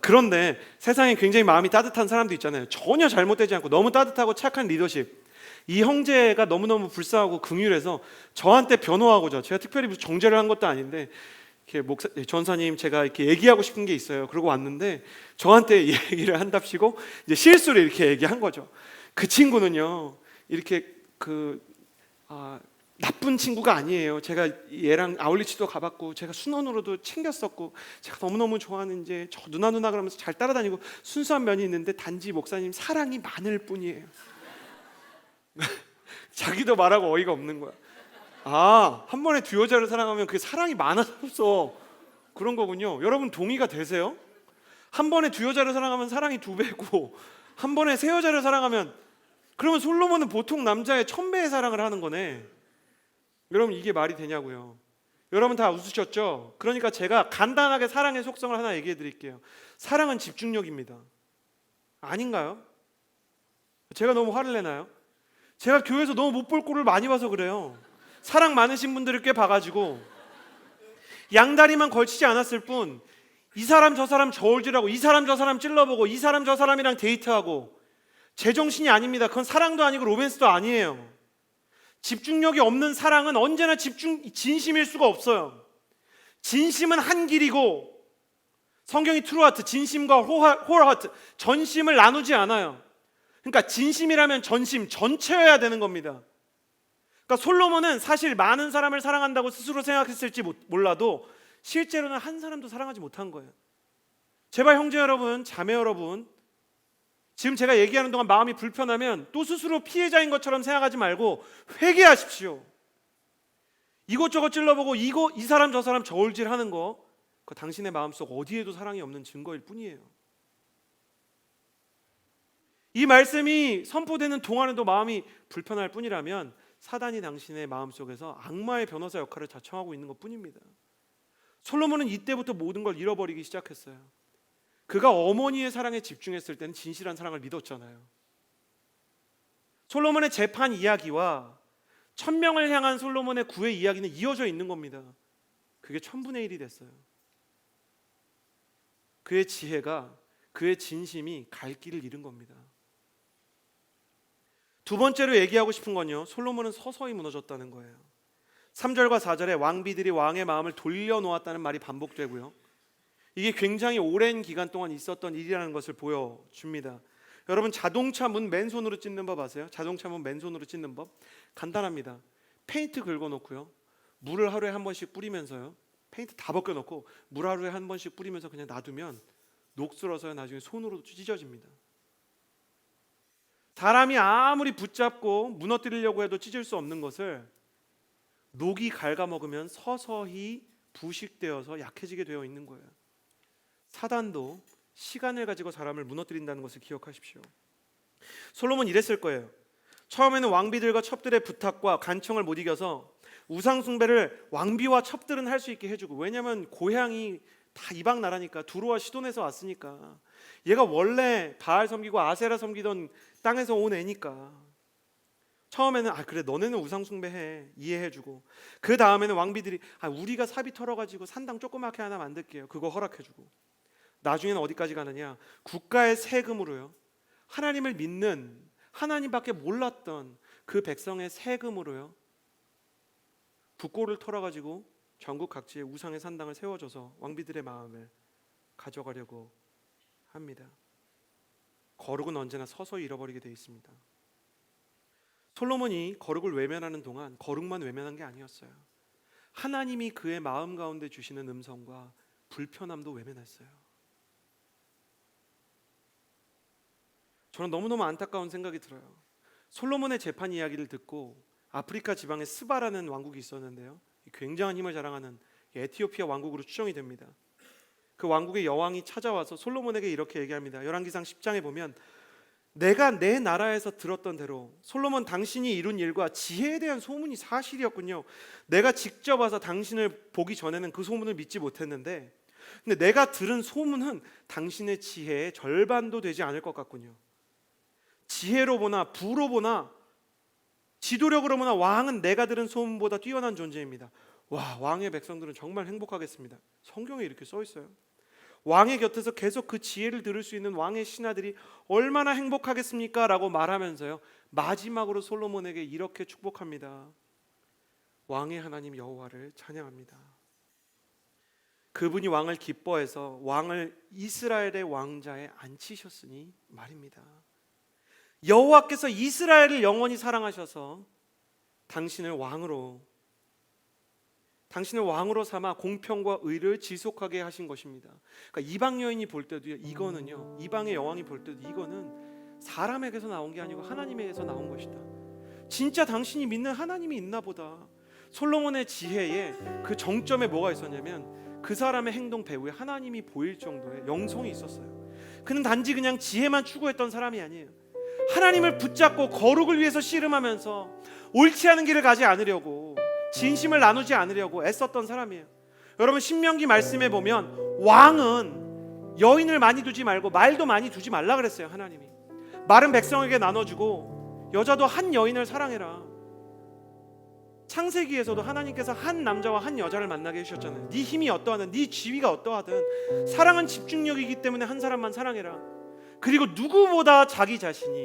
그런데 세상에 굉장히 마음이 따뜻한 사람도 있잖아요. 전혀 잘못되지 않고 너무 따뜻하고 착한 리더십. 이 형제가 너무너무 불쌍하고 긍휼해서 저한테 변호하고자, 제가 특별히 무슨 정죄를 한 것도 아닌데 이렇게 전사님 제가 이렇게 얘기하고 싶은 게 있어요. 그러고 왔는데 저한테 얘기를 한답시고 이제 실수를 이렇게 얘기한 거죠. 그 친구는요 이렇게 나쁜 친구가 아니에요. 제가 얘랑 아울리치도 가봤고 제가 순원으로도 챙겼었고 제가 너무너무 좋아하는 이제 저 누나 그러면서 잘 따라다니고 순수한 면이 있는데 단지 목사님 사랑이 많을 뿐이에요. 자기도 말하고 어이가 없는 거야. 한 번에 두 여자를 사랑하면 그게 사랑이 많아서 그런 거군요. 여러분 동의가 되세요? 한 번에 두 여자를 사랑하면 사랑이 2배고 한 번에 3여자를 사랑하면, 그러면 솔로몬은 보통 남자의 1000배의 사랑을 하는 거네. 여러분 이게 말이 되냐고요. 여러분 다 웃으셨죠? 그러니까 제가 간단하게 사랑의 속성을 하나 얘기해 드릴게요. 사랑은 집중력입니다. 아닌가요? 제가 너무 화를 내나요? 제가 교회에서 너무 못 볼 꼴을 많이 봐서 그래요. 사랑 많으신 분들을 꽤 봐가지고 양다리만 걸치지 않았을 뿐 이 사람 저 사람 저울질하고 이 사람 저 사람 찔러보고 이 사람 저 사람이랑 데이트하고, 제정신이 아닙니다. 그건 사랑도 아니고 로맨스도 아니에요. 집중력이 없는 사랑은 언제나 진심일 수가 없어요. 진심은 한 길이고, 성경이 트루하트, 진심과 홀하트, 전심을 나누지 않아요. 그러니까 진심이라면 전심 전체여야 되는 겁니다. 그러니까 솔로몬은 사실 많은 사람을 사랑한다고 스스로 생각했을지 몰라도 실제로는 한 사람도 사랑하지 못한 거예요. 제발 형제 여러분, 자매 여러분, 지금 제가 얘기하는 동안 마음이 불편하면 또 스스로 피해자인 것처럼 생각하지 말고 회개하십시오. 이것저것 찔러보고 이 사람 저 사람 저울질하는 거, 그 당신의 마음속 어디에도 사랑이 없는 증거일 뿐이에요. 이 말씀이 선포되는 동안에도 마음이 불편할 뿐이라면 사단이 당신의 마음속에서 악마의 변호사 역할을 자청하고 있는 것뿐입니다. 솔로몬은 이때부터 모든 걸 잃어버리기 시작했어요. 그가 어머니의 사랑에 집중했을 때는 진실한 사랑을 믿었잖아요. 솔로몬의 재판 이야기와 1000명을 향한 솔로몬의 구의 이야기는 이어져 있는 겁니다. 그게 1000분의 1이 됐어요. 그의 지혜가, 그의 진심이 갈 길을 잃은 겁니다. 두 번째로 얘기하고 싶은 건요, 솔로몬은 서서히 무너졌다는 거예요. 3절과 4절에 왕비들이 왕의 마음을 돌려놓았다는 말이 반복되고요, 이게 굉장히 오랜 기간 동안 있었던 일이라는 것을 보여줍니다. 여러분 자동차 문 맨손으로 찢는 법 아세요? 자동차 문 맨손으로 찢는 법 간단합니다. 페인트 긁어놓고요, 물을 하루에 한 번씩 뿌리면서요, 페인트 다 벗겨놓고 물 하루에 한 번씩 뿌리면서 그냥 놔두면 녹슬어서 나중에 손으로 찢어집니다. 사람이 아무리 붙잡고 무너뜨리려고 해도 찢을 수 없는 것을 녹이 갉아먹으면 서서히 부식되어서 약해지게 되어 있는 거예요. 사단도 시간을 가지고 사람을 무너뜨린다는 것을 기억하십시오. 솔로몬 이랬을 거예요. 처음에는 왕비들과 첩들의 부탁과 간청을 못 이겨서 우상 숭배를 왕비와 첩들은 할 수 있게 해주고, 왜냐하면 고향이 다 이방 나라니까, 두로와 시돈에서 왔으니까, 얘가 원래 바알 섬기고 아세라 섬기던 땅에서 온 애니까 처음에는 그래 너네는 우상 숭배해, 이해해주고, 그 다음에는 왕비들이 우리가 사비 털어가지고 산당 조그맣게 하나 만들게요, 그거 허락해주고, 나중에는 어디까지 가느냐, 국가의 세금으로요, 하나님을 믿는, 하나님밖에 몰랐던 그 백성의 세금으로요, 국고를 털어가지고 전국 각지에 우상의 산당을 세워줘서 왕비들의 마음을 가져가려고 합니다. 거룩은 언제나 서서히 잃어버리게 돼 있습니다. 솔로몬이 거룩을 외면하는 동안 거룩만 외면한 게 아니었어요. 하나님이 그의 마음 가운데 주시는 음성과 불편함도 외면했어요. 저는 너무너무 안타까운 생각이 들어요. 솔로몬의 재판 이야기를 듣고 아프리카 지방에 스바라는 왕국이 있었는데요, 굉장한 힘을 자랑하는 에티오피아 왕국으로 추정이 됩니다. 그 왕국의 여왕이 찾아와서 솔로몬에게 이렇게 얘기합니다. 열왕기상 10장에 보면, 내가 내 나라에서 들었던 대로 솔로몬 당신이 이룬 일과 지혜에 대한 소문이 사실이었군요. 내가 직접 와서 당신을 보기 전에는 그 소문을 믿지 못했는데, 근데 내가 들은 소문은 당신의 지혜의 절반도 되지 않을 것 같군요. 지혜로 보나 부로 보나 지도력으로 보나 왕은 내가 들은 소문보다 뛰어난 존재입니다. 와, 왕의 백성들은 정말 행복하겠습니다. 성경에 이렇게 써 있어요. 왕의 곁에서 계속 그 지혜를 들을 수 있는 왕의 신하들이 얼마나 행복하겠습니까? 라고 말하면서요, 마지막으로 솔로몬에게 이렇게 축복합니다. 왕의 하나님 여호와를 찬양합니다. 그분이 왕을 기뻐해서 왕을 이스라엘의 왕자에 앉히셨으니 말입니다. 여호와께서 이스라엘을 영원히 사랑하셔서 당신을 왕으로 삼아 공평과 의를 지속하게 하신 것입니다. 그러니까 이방 여인이 볼 때도요, 이거는요, 이방의 여왕이 볼 때도 이거는 사람에게서 나온 게 아니고 하나님에게서 나온 것이다. 진짜 당신이 믿는 하나님이 있나 보다. 솔로몬의 지혜에 그 정점에 뭐가 있었냐면 그 사람의 행동 배후에 하나님이 보일 정도의 영성이 있었어요. 그는 단지 그냥 지혜만 추구했던 사람이 아니에요. 하나님을 붙잡고 거룩을 위해서 씨름하면서 옳지 않은 길을 가지 않으려고, 진심을 나누지 않으려고 애썼던 사람이에요. 여러분, 신명기 말씀에 보면 왕은 여인을 많이 두지 말고 말도 많이 두지 말라 그랬어요. 하나님이 말은 백성에게 나눠주고 여자도 한 여인을 사랑해라. 창세기에서도 하나님께서 한 남자와 한 여자를 만나게 해주셨잖아요. 네 힘이 어떠하든, 네 지위가 어떠하든 사랑은 집중력이기 때문에 한 사람만 사랑해라. 그리고 누구보다 자기 자신이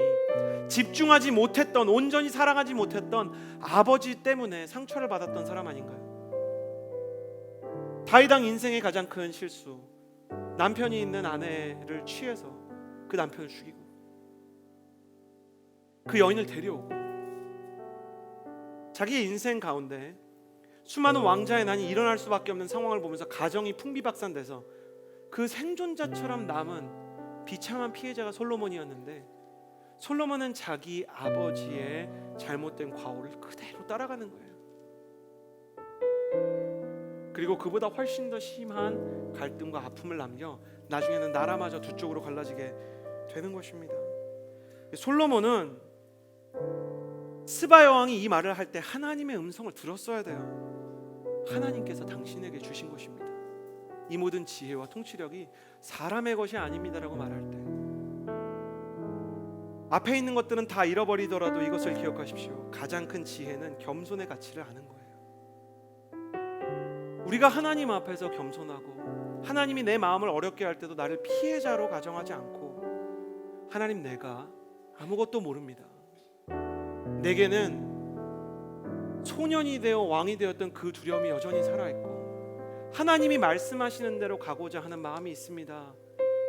집중하지 못했던, 온전히 사랑하지 못했던 아버지 때문에 상처를 받았던 사람 아닌가요? 다윗 왕 인생의 가장 큰 실수, 남편이 있는 아내를 취해서 그 남편을 죽이고 그 여인을 데려오고 자기의 인생 가운데 수많은 왕자의 난이 일어날 수밖에 없는 상황을 보면서 가정이 풍비박산돼서 그 생존자처럼 남은 비참한 피해자가 솔로몬이었는데, 솔로몬은 자기 아버지의 잘못된 과오를 그대로 따라가는 거예요. 그리고 그보다 훨씬 더 심한 갈등과 아픔을 남겨 나중에는 나라마저 두 쪽으로 갈라지게 되는 것입니다. 솔로몬은 스바 여왕이 이 말을 할 때 하나님의 음성을 들었어야 돼요. 하나님께서 당신에게 주신 것입니다. 이 모든 지혜와 통치력이 사람의 것이 아닙니다라고 말할 때, 앞에 있는 것들은 다 잃어버리더라도 이것을 기억하십시오. 가장 큰 지혜는 겸손의 가치를 아는 거예요. 우리가 하나님 앞에서 겸손하고 하나님이 내 마음을 어렵게 할 때도 나를 피해자로 가정하지 않고, 하나님, 내가 아무것도 모릅니다. 내게는 소년이 되어 왕이 되었던 그 두려움이 여전히 살아있고 하나님이 말씀하시는 대로 가고자 하는 마음이 있습니다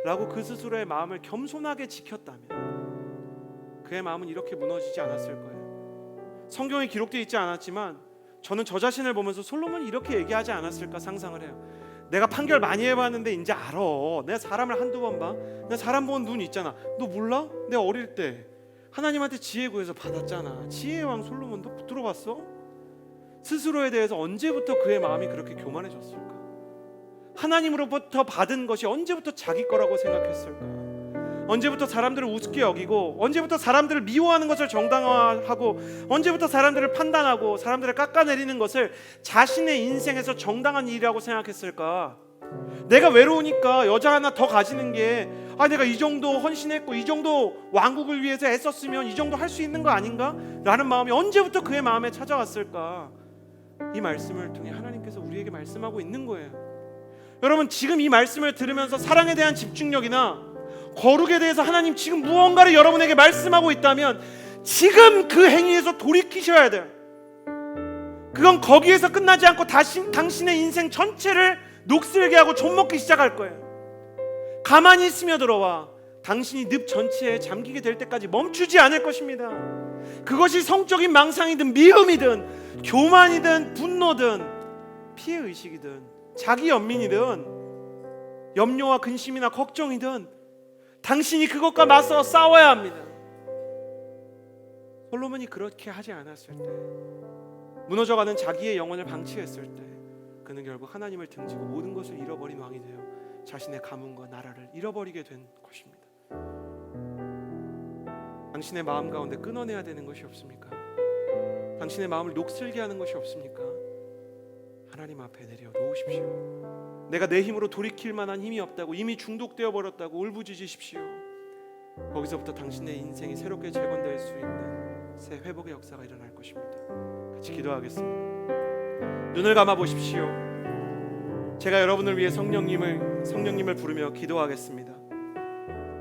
라고 그 스스로의 마음을 겸손하게 지켰다면 그의 마음은 이렇게 무너지지 않았을 거예요. 성경에 기록되어 있지 않았지만 저는 저 자신을 보면서 솔로몬이 이렇게 얘기하지 않았을까 상상을 해요. 내가 판결 많이 해봤는데 이제 알아. 내가 사람을 한두 번 봐. 내가 사람 보는 눈 있잖아. 너 몰라? 내가 어릴 때 하나님한테 지혜 구해서 받았잖아. 지혜의 왕 솔로몬, 너 들어봤어? 스스로에 대해서 언제부터 그의 마음이 그렇게 교만해졌을까? 하나님으로부터 받은 것이 언제부터 자기 거라고 생각했을까? 언제부터 사람들을 우습게 여기고, 언제부터 사람들을 미워하는 것을 정당화하고, 언제부터 사람들을 판단하고 사람들을 깎아내리는 것을 자신의 인생에서 정당한 일이라고 생각했을까? 내가 외로우니까 여자 하나 더 가지는 게, 내가 이 정도 헌신했고 이 정도 왕국을 위해서 애썼으면 이 정도 할 수 있는 거 아닌가? 라는 마음이 언제부터 그의 마음에 찾아왔을까? 이 말씀을 통해 하나님께서 우리에게 말씀하고 있는 거예요. 여러분, 지금 이 말씀을 들으면서 사랑에 대한 집중력이나 거룩에 대해서 하나님 지금 무언가를 여러분에게 말씀하고 있다면 지금 그 행위에서 돌이키셔야 돼요. 그건 거기에서 끝나지 않고 당신의 인생 전체를 녹슬게 하고 좀먹기 시작할 거예요. 가만히 스며들어와 당신이 늪 전체에 잠기게 될 때까지 멈추지 않을 것입니다. 그것이 성적인 망상이든 미움이든 교만이든 분노든 피해의식이든 자기 연민이든 염려와 근심이나 걱정이든 당신이 그것과 맞서 싸워야 합니다. 솔로몬이 그렇게 하지 않았을 때, 무너져가는 자기의 영혼을 방치했을 때 그는 결국 하나님을 등지고 모든 것을 잃어버린 왕이 되어 자신의 가문과 나라를 잃어버리게 된 것입니다. 당신의 마음 가운데 끊어내야 되는 것이 없습니까? 당신의 마음을 녹슬게 하는 것이 없습니까? 하나님 앞에 내려놓으십시오. 내가 내 힘으로 돌이킬 만한 힘이 없다고, 이미 중독되어 버렸다고 울부짖으십시오. 거기서부터 당신의 인생이 새롭게 재건될 수 있는 새 회복의 역사가 일어날 것입니다. 같이 기도하겠습니다. 눈을 감아 보십시오. 제가 여러분을 위해 성령님을 부르며 기도하겠습니다.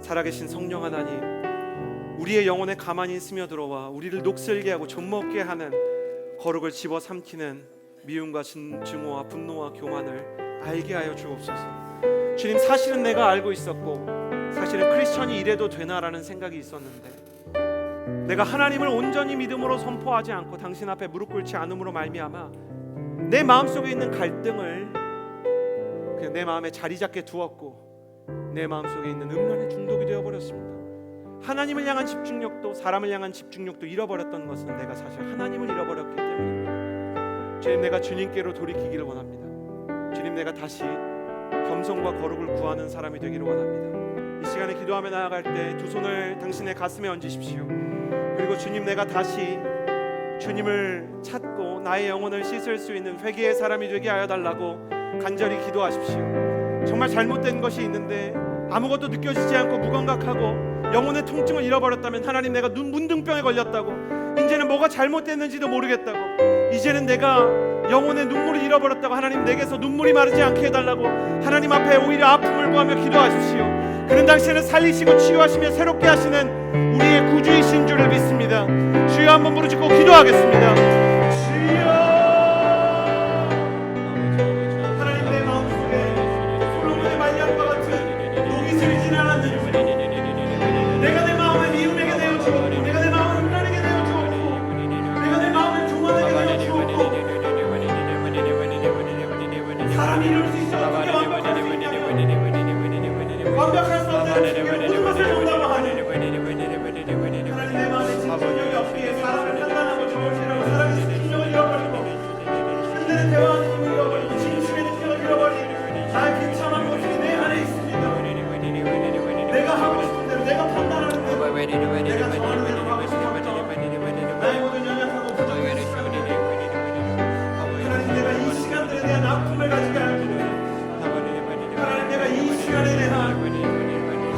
살아계신 성령 하나님, 우리의 영혼에 가만히 스며들어와 우리를 녹슬게 하고 좀먹게 하는 거룩을 집어삼키는 미움과 증오와 분노와 교만을 알게 하여 주옵소서. 주님, 사실은 내가 알고 있었고 사실은 크리스천이 이래도 되나라는 생각이 있었는데 내가 하나님을 온전히 믿음으로 선포하지 않고 당신 앞에 무릎 꿇지 않음으로 말미암아 내 마음속에 있는 갈등을 그냥 내 마음에 자리 잡게 두었고 내 마음속에 있는 음란의 중독이 되어버렸습니다. 하나님을 향한 집중력도 사람을 향한 집중력도 잃어버렸던 것은 내가 사실 하나님을 잃어버렸기 때문입니다. 주님, 내가 주님께로 돌이키기를 원합니다. 주님, 내가 다시 겸손과 거룩을 구하는 사람이 되기를 원합니다. 이 시간에 기도하며 나아갈 때 두 손을 당신의 가슴에 얹으십시오. 그리고 주님, 내가 다시 주님을 찾고 나의 영혼을 씻을 수 있는 회개의 사람이 되게 하여 달라고 간절히 기도하십시오. 정말 잘못된 것이 있는데 아무것도 느껴지지 않고 무감각하고 영혼의 통증을 잃어버렸다면 하나님, 내가 문둥병에 걸렸다고, 이제는 뭐가 잘못됐는지도 모르겠다고, 이제는 내가 영혼의 눈물을 잃어버렸다고 하나님, 내게서 눈물이 마르지 않게 해달라고 하나님 앞에 오히려 아픔을 구하며 기도하십시오. 그는 당신을 살리시고 치유하시며 새롭게 하시는 우리의 구주이신 줄을 믿습니다. 주여, 한번 부르짖고 기도하겠습니다. 주여, 하나님, 내 마음속에 솔로몬의 말년과 같은 녹이 스리진 않았는지 내가 내 마음을 미움에게 내어주었고 내가 내 마음을 음란에게 내어주었고 내가 내 마음을 교만에게 내어주었고 사람이 이룰 수 있어도 어떻게 완벽할 수 있냐며 완벽할 수 없다는 핑계로 모든 것을 정당화 하는 하나님, 내 마음에 집중력이 없기에 사람을 판단하고 저울질하고 사람의 집중력을 잃어버리고 흔드는 대화하는 힘을 잃어버리고 진심의 능력을 잃어버린 나의 비참한 모습이 내 안에 있습니다. 내가 하고 싶은 대로, 내가 판단하는 대로, 내가 정하는 대로 하고 싶었던 나의 모든 연약하고 부족한 시간들이 하나님, 내가 이 시간들에 대한 아픔을 가지게 하고 하나님, 내가 이 시간에 대한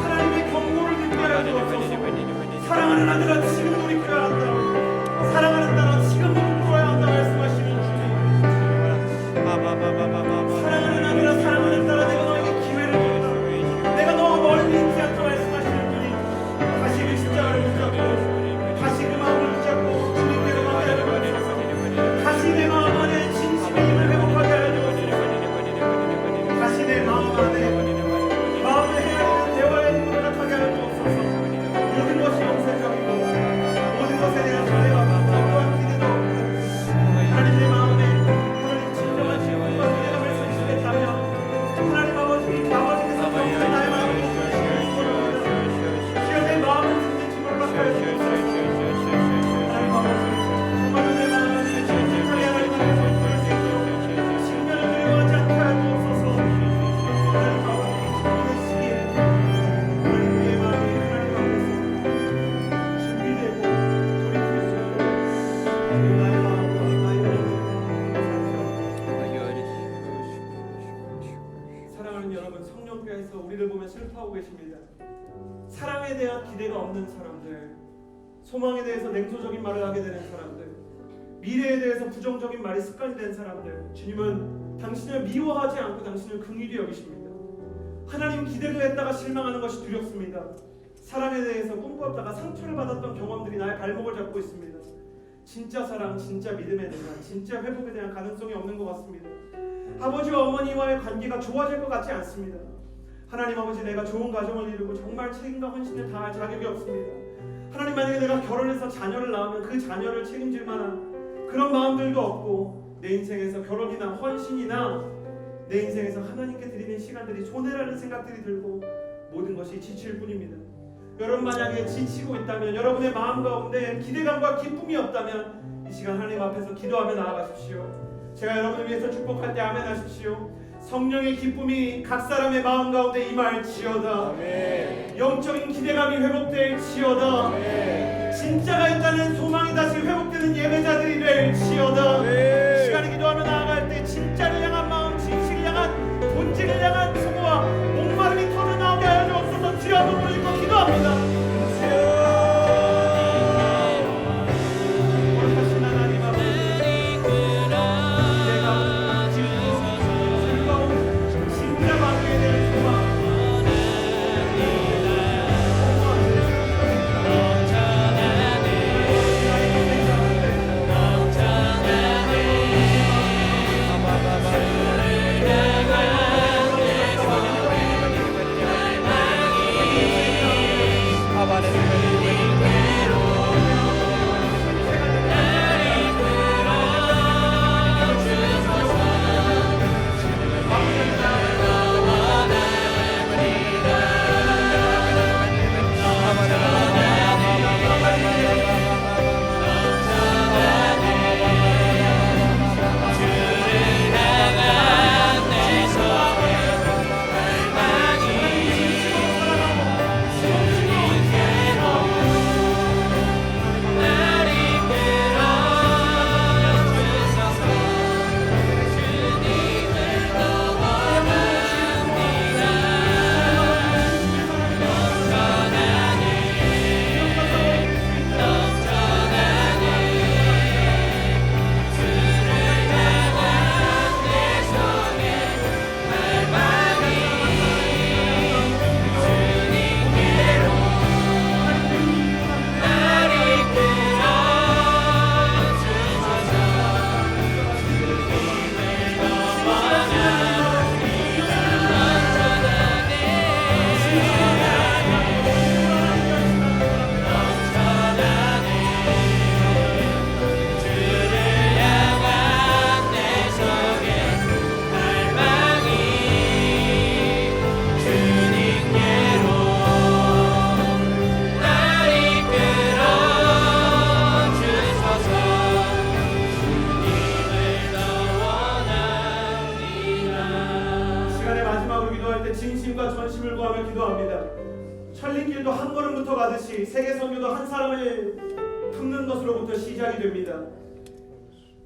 하나님의 경고를 듣게 하여 주옵소서. 사랑하는 아들아, 지금 돌이켜야 한다. 사랑하는 딸아, 지금 무릎 꿇어야 한다 말씀하시는 주님. 사랑하는 아들아, 사랑하는 딸아, 내가 너에게 기회를 준다. 내가 너와 멀리 있지 않다 말씀하시는 주님. 다시 그 십자가를 붙잡고 다시 그 마음을 붙잡고 주님께로 가게 하여 주옵소서. 다시 내 마음 안에 진심의 힘을 회복하게 하여 주옵소서. 다시 내 마음 안에 마음을 헤아리는 대화의 힘을 나타나게 하여 주옵소서. 모든 것이 영세적이고 모든 것에 대한 신뢰가 어떠한 기대도 없고 하나님, 내 마음에 하나님 진정한 신뢰와 기대감을 선식했다면 하나님 아버지께서 평생 나의 마음을 주시옵소서. 주여, 내 마음을 듣는지 몰락하여 주옵소서. 하나님 아버지, 정말로 내 마음을 진실하게 하나님 앞에서 부를 수 있도록 신변을 두려워하지 않게 하여 주옵소서. 하나님 아버지, 이 시기에 하나님, 우리의 마음이 하나님 앞에서 준비되고 돌이킬 수 있도록 나의 마음과 나의 마음을 사랑하는 여러분, 성령께서 우리를 보며 슬퍼하고 계십니다. 사랑에 대한 기대가 없는 사람들, 소망에 대해서 냉소적인 말을 하게 되는 사람들, 미래에 대해서 부정적인 말이 습관이 된 사람들, 주님은 당신을 미워하지 않고 당신을 긍휼히 여기십니다. 하나님, 기대를 했다가 실망하는 것이 두렵습니다. 사랑에 대해서 꿈꾸었다가 상처를 받았던 경험들이 나의 발목을 잡고 있습니다. 진짜 사랑, 진짜 믿음에 대한, 진짜 회복에 대한 가능성이 없는 것 같습니다. 아버지와 어머니와의 관계가 좋아질 것 같지 않습니다. 하나님 아버지, 내가 좋은 가정을 이루고 정말 책임과 헌신을 다할 자격이 없습니다. 하나님, 만약에 내가 결혼해서 자녀를 낳으면 그 자녀를 책임질 만한 그런 마음들도 없고 내 인생에서 결혼이나 헌신이나 내 인생에서 하나님께 드리는 시간들이 손해라는 생각들이 들고 모든 것이 지칠 뿐입니다. 여러분, 만약에 지치고 있다면, 여러분의 마음 가운데 기대감과 기쁨이 없다면 이 시간 하나님 앞에서 기도하며 나아가십시오. 제가 여러분을 위해서 축복할 때 아멘 하십시오. 성령의 기쁨이 각 사람의 마음 가운데 임할지어다. 아멘. 영적인 기대감이 회복될지어다. 아멘. 진짜가 있다는 소망이 다시 회복되는 예배자들이 될지어다. 아멘. 이 시간에 기도하며 나아갈 때 진짜를 향한 마음, 진실을 향한 본질을 향한 수고와 목마름이 터져 나오게 하여 주옵소서. 주여, 한번 부르짖고 기도합니다. 하나님 아버지, 내가 즐거운 시간의 마지막으로 기도할 때 진심과 전심을 구하며 기도합니다. 천리길도 한 걸음부터 가듯이 세계 선교도 한 사람을 품는 것으로부터 시작이 됩니다.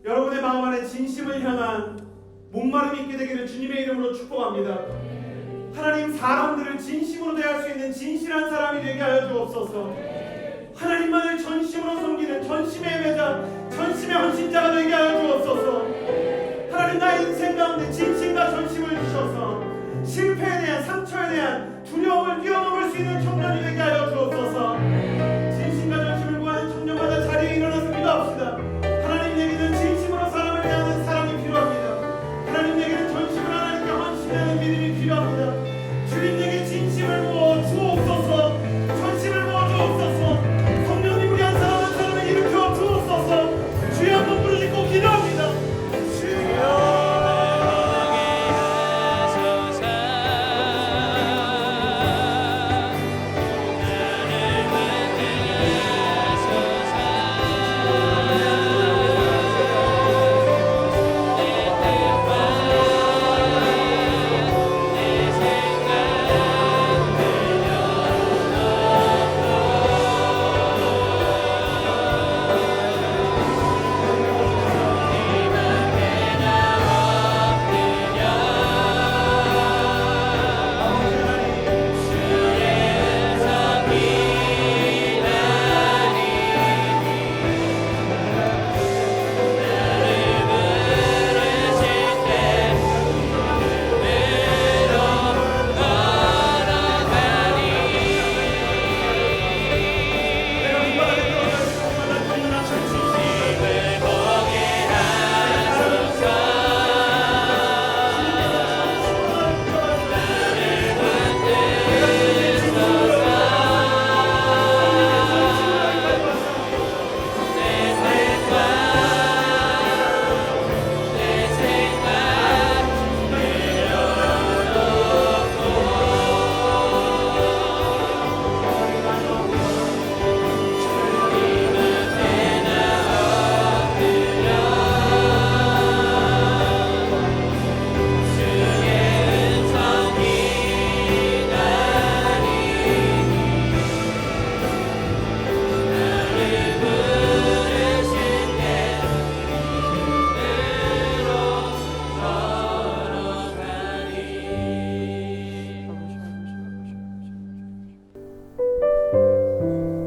여러분의 마음 안에 진심을 향한 목마름이 있게 되기를 주님의 이름으로 축복합니다. 하나님, 사람들을 진심으로 대할 수 있는 진실한 사람이 되게 하여 주옵소서. 하나님만을 전심으로 섬기는 전심의 예배자, 전심의 헌신자가 되게 하여 주옵소서. 하나님, 나의 인생 가운데 진심과 전심을 주셔서 실패에 대한, 상처에 대한 두려움을 뛰어넘을 수 있는 청년이 되게 하여 주옵소서. 진심과 전심을 구하는 청년마다 자리에 일어나서 기도합시다. 하나님, 내게는 진심으로 사람을 대하는 사람이 필요합니다. 하나님, 내게는 전심으로 하나님께 헌신하는 믿음이 필요합니다. 주님, 내게 진심을 부어 주옵소서. 전심을 부어 주옵소서. 성령님, 우리 한 사람 한 사람을 일으켜 주옵소서. 주여, 한번 부르짖고 기도합니다. 주여.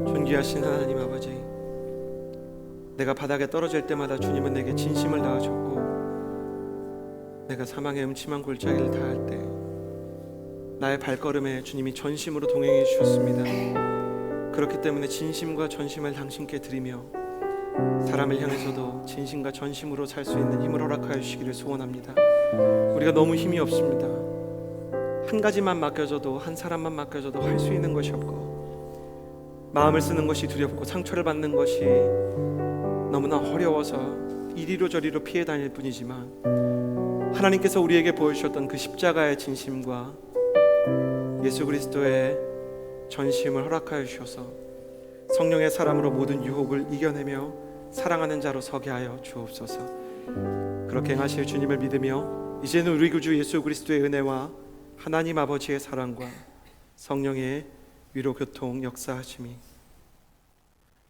존귀하신 하나님 아버지, 내가 바닥에 떨어질 때마다 주님은 내게 진심을 다하셨고, 내가 사망의 음침한 골짜기를 다할 때 나의 발걸음에 주님이 전심으로 동행해 주셨습니다. 그렇기 때문에 진심과 전심을 당신께 드리며 사람을 향해서도 진심과 전심으로 살 수 있는 힘을 허락하여 주시기를 소원합니다. 우리가 너무 힘이 없습니다. 한 가지만 맡겨줘도, 한 사람만 맡겨줘도 할 수 있는 것이 없고, 마음을 쓰는 것이 두렵고 상처를 받는 것이 너무나 어려워서 이리로 저리로 피해 다닐 뿐이지만, 하나님께서 우리에게 보여주셨던 그 십자가의 진심과 예수 그리스도의 전심을 허락하여 주셔서 성령의 사람으로 모든 유혹을 이겨내며 사랑하는 자로 서게 하여 주옵소서. 그렇게 행하실 주님을 믿으며 이제는 우리 구주 예수 그리스도의 은혜와 하나님 아버지의 사랑과 성령의 위로 교통 역사하심이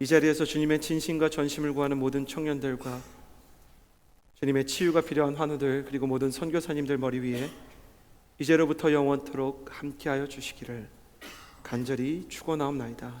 이 자리에서 주님의 진심과 전심을 구하는 모든 청년들과 주님의 치유가 필요한 환우들, 그리고 모든 선교사님들 머리 위에 이제로부터 영원토록 함께하여 주시기를 간절히 축원하옵나이다.